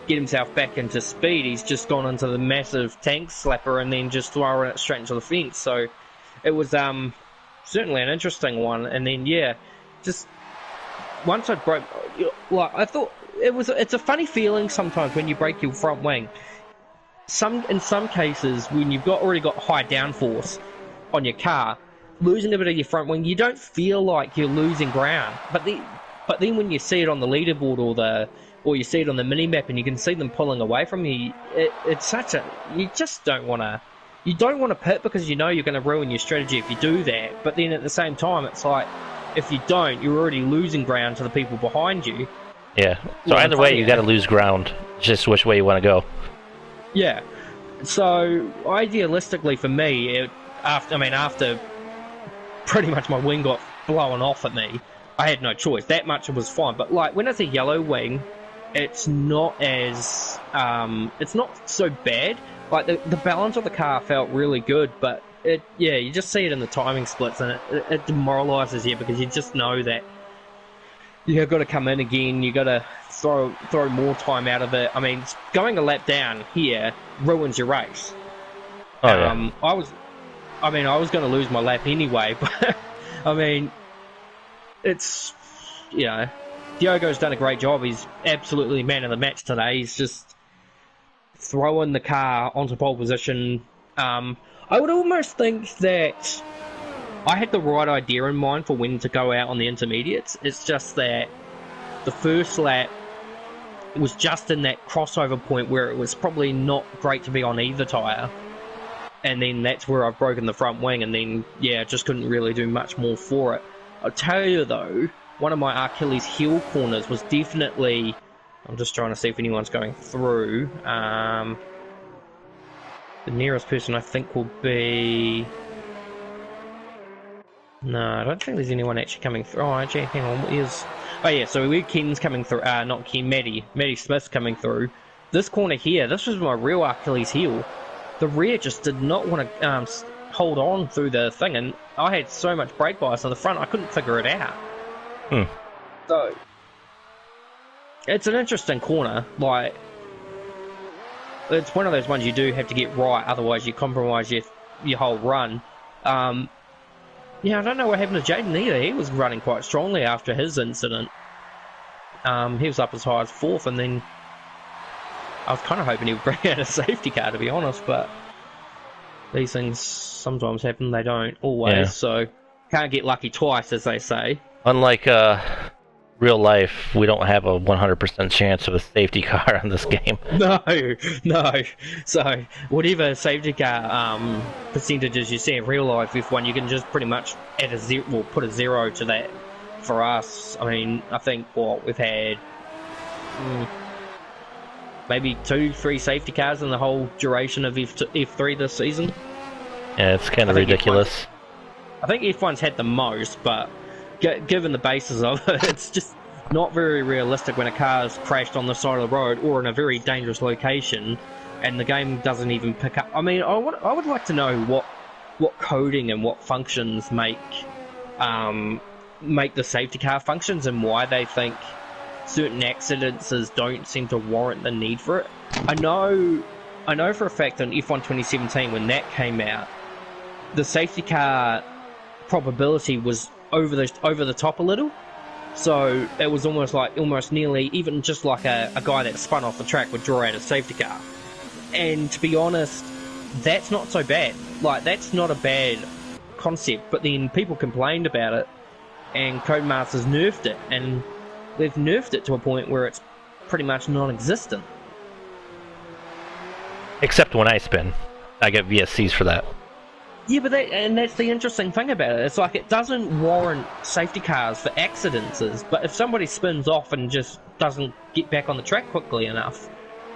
get himself back into speed, he's just gone into the massive tank slapper and then just thrown it straight into the fence. So it was certainly an interesting one. And then, yeah, just once I broke, like, I thought it's a funny feeling sometimes when you break your front wing. In some cases, when you've already got high downforce on your car, losing a bit of your front wing, you don't feel like you're losing ground. But then when you see it on the leaderboard or you see it on the mini map and you can see them pulling away from you, it's such a, you just don't want to pit, because you know you're going to ruin your strategy if you do that. But then at the same time, it's like, if you don't, you're already losing ground to the people behind you. Yeah. So either way, you got to lose ground. It's just which way you want to go. Yeah. So idealistically for me, after pretty much my wing got blown off at me, I had no choice. That much was fine. But like when it's a yellow wing, it's not as it's not so bad. Like the balance of the car felt really good, but you just see it in the timing splits, and it demoralises you, because you just know that you've got to come in again. You got to throw more time out of it. I mean, going a lap down here ruins your race. Oh, yeah. I was going to lose my lap anyway, but I mean, it's, Diogo's done a great job. He's absolutely man of the match today. He's just throwing the car onto pole position. I would almost think that I had the right idea in mind for when to go out on the intermediates. It's just that the first lap was just in that crossover point where it was probably not great to be on either tyre. And then that's where I've broken the front wing, and then, just couldn't really do much more for it. I'll tell you, though, one of my Achilles heel corners was definitely... I'm just trying to see if anyone's going through. The nearest person I think will be... No, I don't think there's anyone actually coming through. Oh, actually, hang on, what is... Oh yeah, so we Ken's coming through, not Ken, Maddie Smith's coming through. This corner here, this was my real Achilles heel. The rear just did not want to hold on through the thing, and I had so much brake bias on the front, I couldn't figure it out. So, it's an interesting corner. Like, it's one of those ones you do have to get right, otherwise you compromise your whole run. Yeah, I don't know what happened to Jaden either. He was running quite strongly after his incident. He was up as high as 4th, and then I was kind of hoping he would bring out a safety car, to be honest, but these things sometimes happen, they don't always, Yeah. so can't get lucky twice, as they say. Unlike real life, we don't have a 100% chance of a safety car in this game. No. So whatever safety car percentages you see in real life F1, you can just pretty much add a zero, well, put a 0 to that. For us, I mean, I think we've had maybe 2-3 safety cars in the whole duration of F3 this season. Yeah, it's kind of ridiculous. I think F1's had the most, but given the basis of it, it's just not very realistic when a car's crashed on the side of the road or in a very dangerous location, and the game doesn't even pick up. I mean, I would like to know what coding and what functions make the safety car functions and why they think certain accidents don't seem to warrant the need for it. I know for a fact in F1 2017 when that came out, the safety car probability was over the top a little, so it was almost nearly even just like a guy that spun off the track would draw out a safety car. And to be honest, that's not so bad. Like, that's not a bad concept, but then people complained about it and Codemasters nerfed it, and they've nerfed it to a point where it's pretty much non-existent. Except when I spin. I get VSCs for that. Yeah, but that's the interesting thing about it. It's like it doesn't warrant safety cars for accidents, but if somebody spins off and just doesn't get back on the track quickly enough,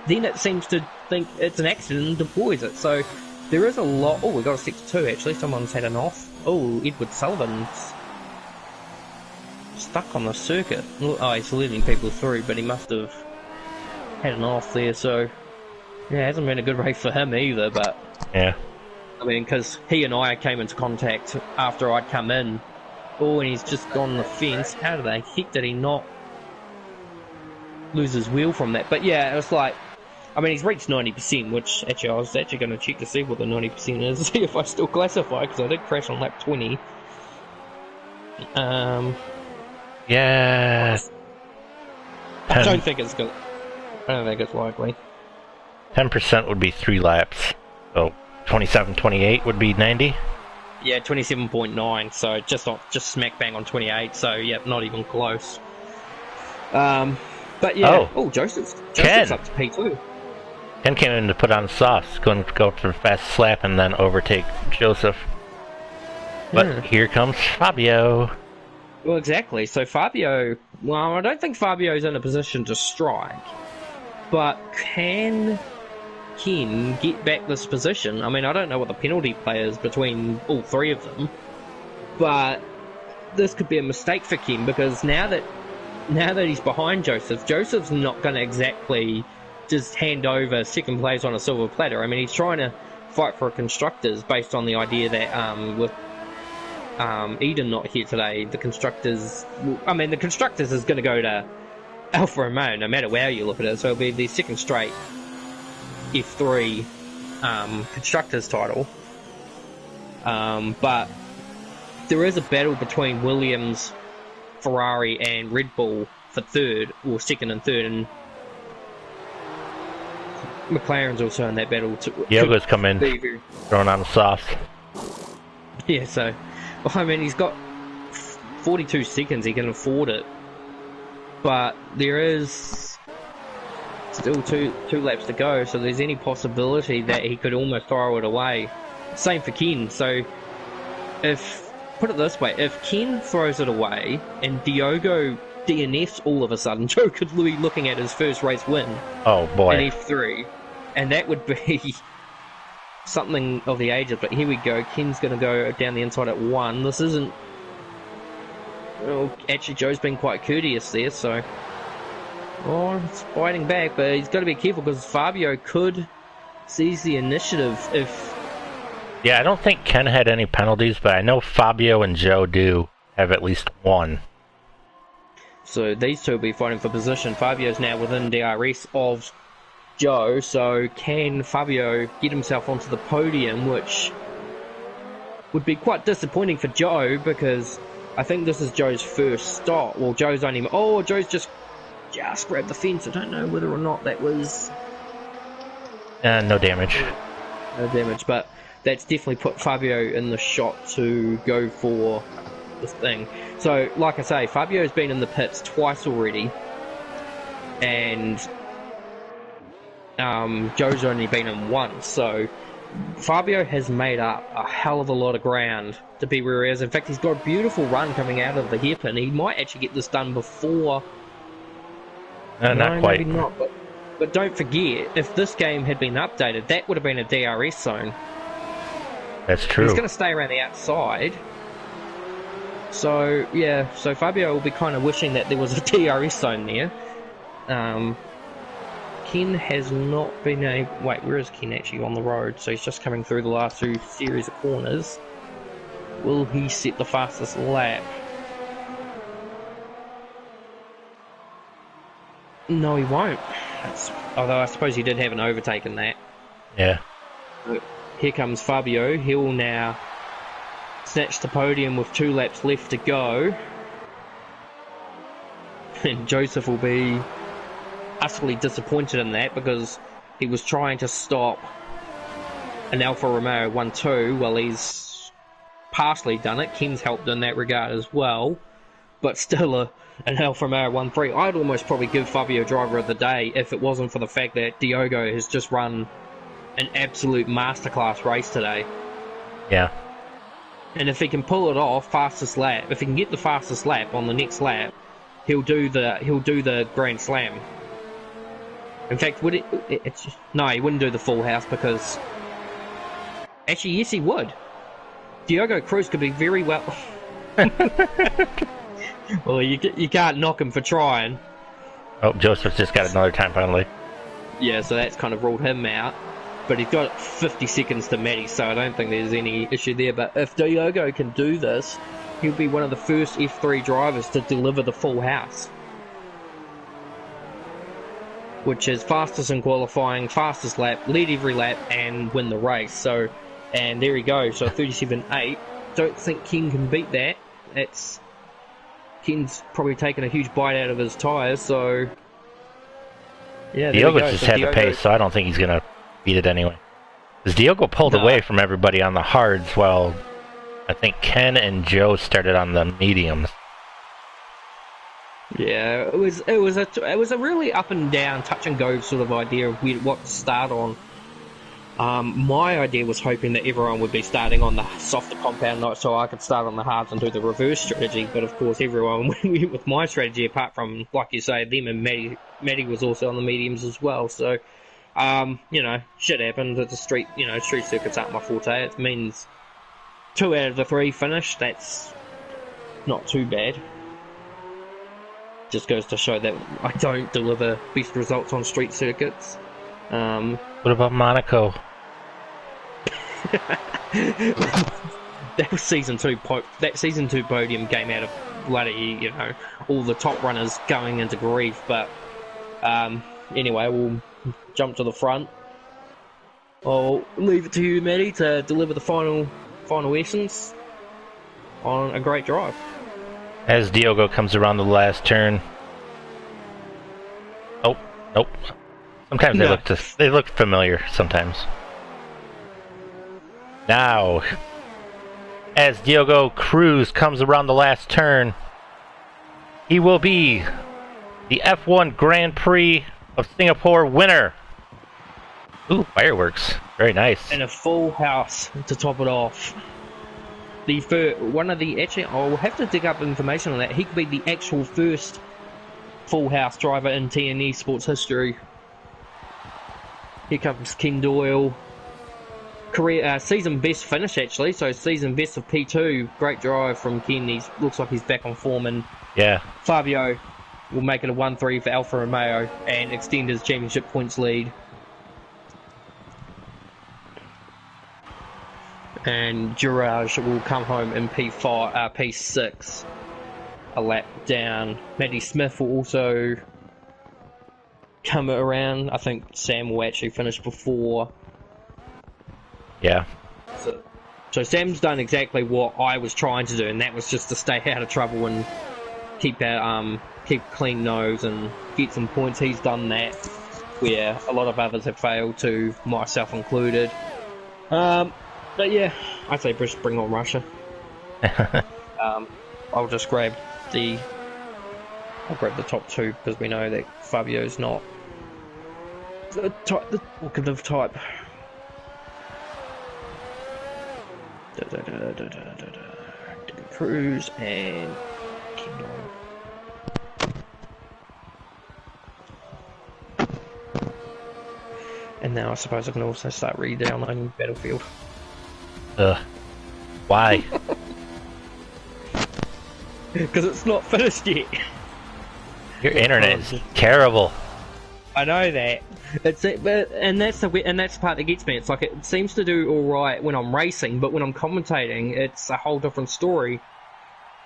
then it seems to think it's an accident and deploys it. So there is a lot... Oh, we got a 6-2 actually. Someone's had an off. Oh, Edward Sullivan's stuck on the circuit. Oh, he's letting people through, but he must have had an off there, so... Yeah, it hasn't been a good race for him either, but... Yeah. I mean, because he and I came into contact after I'd come in. Oh, and he's just gone the fence. How the heck did he not lose his wheel from that? But yeah, it was like... I mean, he's reached 90%, which actually I was actually going to check to see what the 90% is, see if I still classify, because I did crash on lap 20. Yeah. I don't think it's good. I don't think it's likely. 10% would be 3 laps. So 27, 28 would be 90. Yeah, 27.9. So just smack bang on 28. So yeah, not even close. But yeah. Oh, Joseph's up to P2. Ken came in to put on sauce, going to go for a fast slap and then overtake Joseph. But here comes Fabio. Well, exactly. So Fabio... Well, I don't think Fabio's in a position to strike. But can Ken get back this position? I mean, I don't know what the penalty play is between all three of them. But this could be a mistake for Ken, because now that he's behind Joseph, Joseph's not going to exactly just hand over second place on a silver platter. I mean, he's trying to fight for constructors based on the idea that with Eden not here today, the constructors is going to go to Alfa Romeo no matter how you look at it, so it'll be the second straight F3 constructors title. But there is a battle between Williams, Ferrari and Red Bull for third, or second and third, and McLaren's also in that battle too. Yoga's come in, throwing on the sauce. Yeah, so, well, I mean, he's got 42 seconds, he can afford it. But there is still two laps to go, so there's any possibility that he could almost throw it away. Same for Ken, so put it this way, if Ken throws it away and Diogo DNFs all of a sudden, Joe could be looking at his first race win. Oh boy. In F3. And that would be something of the ages, but here we go. Ken's going to go down the inside at 1. This isn't... Well, actually, Joe's been quite courteous there, so... Oh, it's fighting back, but he's got to be careful because Fabio could seize the initiative if... Yeah, I don't think Ken had any penalties, but I know Fabio and Joe do have at least one. So these two will be fighting for position. Fabio's now within DRS of Joe, so can Fabio get himself onto the podium, which would be quite disappointing for Joe, because I think this is Joe's first stop. Well, Joe's only... Oh, Joe's just grabbed the fence. I don't know whether or not that was... No damage. No damage, but that's definitely put Fabio in the shot to go for this thing. So, like I say, Fabio's been in the pits twice already, and Joe's only been in once, so Fabio has made up a hell of a lot of ground to be where he is. In fact, he's got a beautiful run coming out of the hairpin. He might actually get this done before... No, not quite. Maybe not, but don't forget, if this game had been updated, that would have been a DRS zone. That's true. He's going to stay around the outside. So, yeah, so Fabio will be kind of wishing that there was a DRS zone there. Ken has not been able... Wait, where is Ken actually on the road? So he's just coming through the last two series of corners. Will he set the fastest lap? No, he won't. Although I suppose he did have an overtake in that. Yeah. Here comes Fabio. He'll now snatch the podium with 2 laps left to go. And Joseph will be utterly disappointed in that, because he was trying to stop an Alfa Romeo 1-2. Well, he's partially done it. Ken's helped in that regard as well. But still an Alfa Romeo 1-3. I'd almost probably give Fabio driver of the day if it wasn't for the fact that Diogo has just run an absolute masterclass race today. Yeah. And if he can pull it off, fastest lap, if he can get the fastest lap on the next lap, he'll do the Grand Slam. In fact, no, he wouldn't do the full house, because actually, yes, he would. Diogo Cruz could be very well. Well, you can't knock him for trying. Oh, Joseph's just got another time penalty. Yeah, so that's kind of ruled him out. But he's got 50 seconds to Matty, so I don't think there's any issue there. But if Diogo can do this, he'll be one of the first F3 drivers to deliver the full house, which is fastest in qualifying, fastest lap, lead every lap, and win the race. So, and there he goes. So 37.8. Don't think Ken can beat that. Ken's probably taken a huge bite out of his tyres. So yeah, Diogo just had the pace, so I don't think he's gonna beat it anyway. Because Diogo pulled away from everybody on the hards, while I think Ken and Joe started on the mediums. Yeah, it was a really up and down, touch and go sort of idea of what to start on. My idea was hoping that everyone would be starting on the softer compound night, so I could start on the hards and do the reverse strategy. But of course, everyone went with my strategy, apart from, like you say, them and Matty was also on the mediums as well. So, shit happened. The street circuits aren't my forte. It means 2 out of the 3 finished. That's not too bad. Just goes to show that I don't deliver best results on street circuits. What about Monaco? That was season 2. That season 2 podium came out of bloody, all the top runners going into grief. But anyway, we'll jump to the front. I'll leave it to you, Matty, to deliver the final essence on a great drive. As Diogo comes around the last turn. Oh, nope. Sometimes they look familiar sometimes. Now, as Diogo Cruz comes around the last turn, he will be the F1 Grand Prix of Singapore winner. Ooh, fireworks. Very nice. And a full house to top it off. I'll have to dig up information on that. He could be the actual first full house driver in TN eSports history. Here comes Ken Doyle. Season best finish, actually. So season best of P2. Great drive from Ken. Looks like he's back on form. And yeah, Fabio will make it a 1-3 for Alfa Romeo and extend his championship points lead. And Juraj will come home in P6, a lap down. Matty Smith will also come around. I think Sam will actually finish before. Yeah. So Sam's done exactly what I was trying to do, and that was just to stay out of trouble and keep clean nose and get some points. He's done that, where a lot of others have failed to, myself included. But yeah, I'd say just bring on Russia. I'll just grab the top two because we know that Fabio's not the talkative type. Cruise and Kingdom. And now I suppose I can also start re-downloading Battlefield. Why? Because it's not finished yet. Your internet is terrible. I know that. And that's the part that gets me. It's like it seems to do all right when I'm racing, but when I'm commentating, it's a whole different story.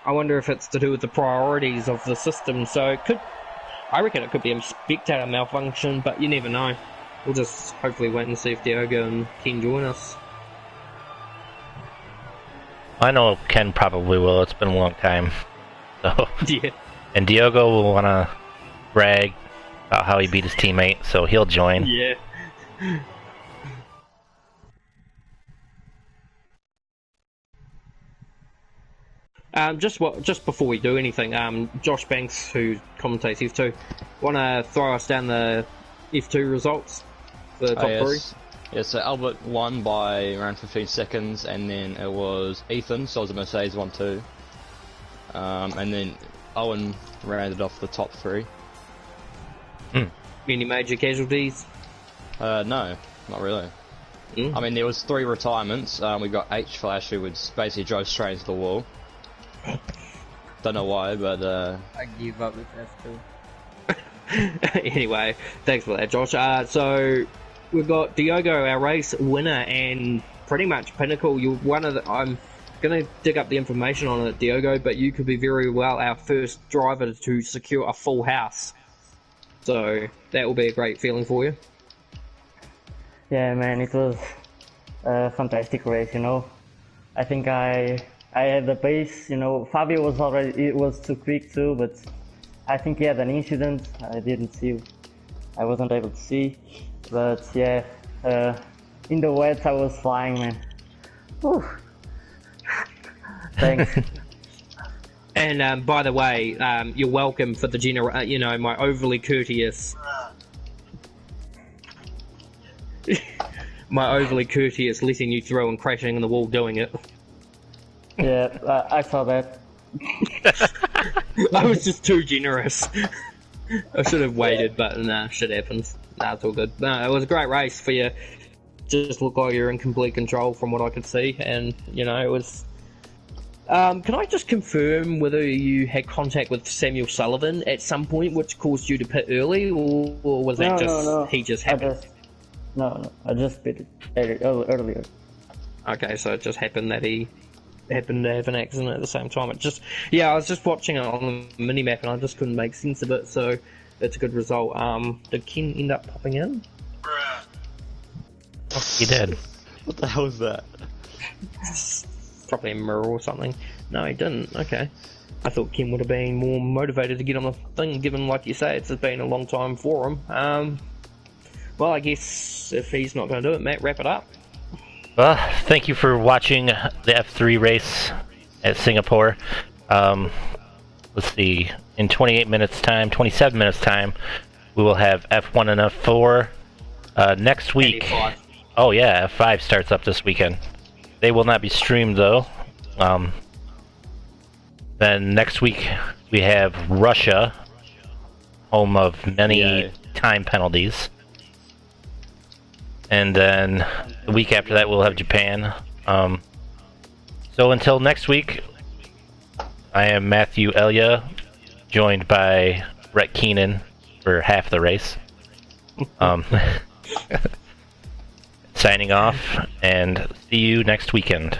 I wonder if it's to do with the priorities of the system. So I reckon it could be a spectator malfunction, but you never know. We'll just hopefully wait and see if Diogo and Ken join us. I know Ken probably will. It's been a long time. So Yeah. And Diogo will want to brag about how he beat his teammate, so he'll join. Yeah. Just before we do anything, Josh Banks, who commentates F2, want to throw us down the F2 results for the top three? Yeah, so Albert won by around 15 seconds, and then it was Ethan, so it was a Mercedes 1-2. And then Owen rounded off the top three. Any major casualties? No, not really. I mean, there was 3 retirements. We got H Flash, who was basically drove straight into the wall. Don't know why, but I give up with F2. Anyway, thanks for that, Josh. So we've got Diogo, our race winner, and pretty much Pinnacle. You're one of the. I'm gonna dig up the information on it, Diogo, but you could be very well our first driver to secure a full house. So that will be a great feeling for you. Yeah, man, it was a fantastic race, you know. I think I had the pace, you know. Fabio was too quick too, but I think he had an incident. I wasn't able to see, but yeah, in the wet I was flying, man. Whew. Thanks. And by the way, you're welcome for the my overly courteous. My overly courteous letting you throw and crashing in the wall doing it. Yeah, I saw that. I was just too generous. I should have waited, but nah, shit happens. Nah, it's all good. No, it was a great race for you. Just looked like you're in complete control from what I could see, and it was. Can I just confirm whether you had contact with Samuel Sullivan at some point, which caused you to pit early, or was that no. He just happened? I just pitted earlier. Okay, so it just happened that he happened to have an accident at the same time. I was just watching it on the mini-map and I just couldn't make sense of it, so it's a good result. Did Ken end up popping in? He did. what the hell was that? Probably a mirror or something. No, he didn't. Okay. I thought Ken would have been more motivated to get on the thing, given, like you say, it's been a long time for him. Well, I guess if he's not going to do it, Matt, wrap it up. Well, thank you for watching the F3 race at Singapore. Let's see, in 27 minutes time, we will have F1 and F4. Next week, F5. Oh yeah, F5 starts up this weekend. They will not be streamed though. Then next week we have Russia, home of many time penalties. And then the week after that we'll have Japan. So until next week, I am Matthew Elia, joined by Brett Keenan for half the race. Signing off, and see you next weekend.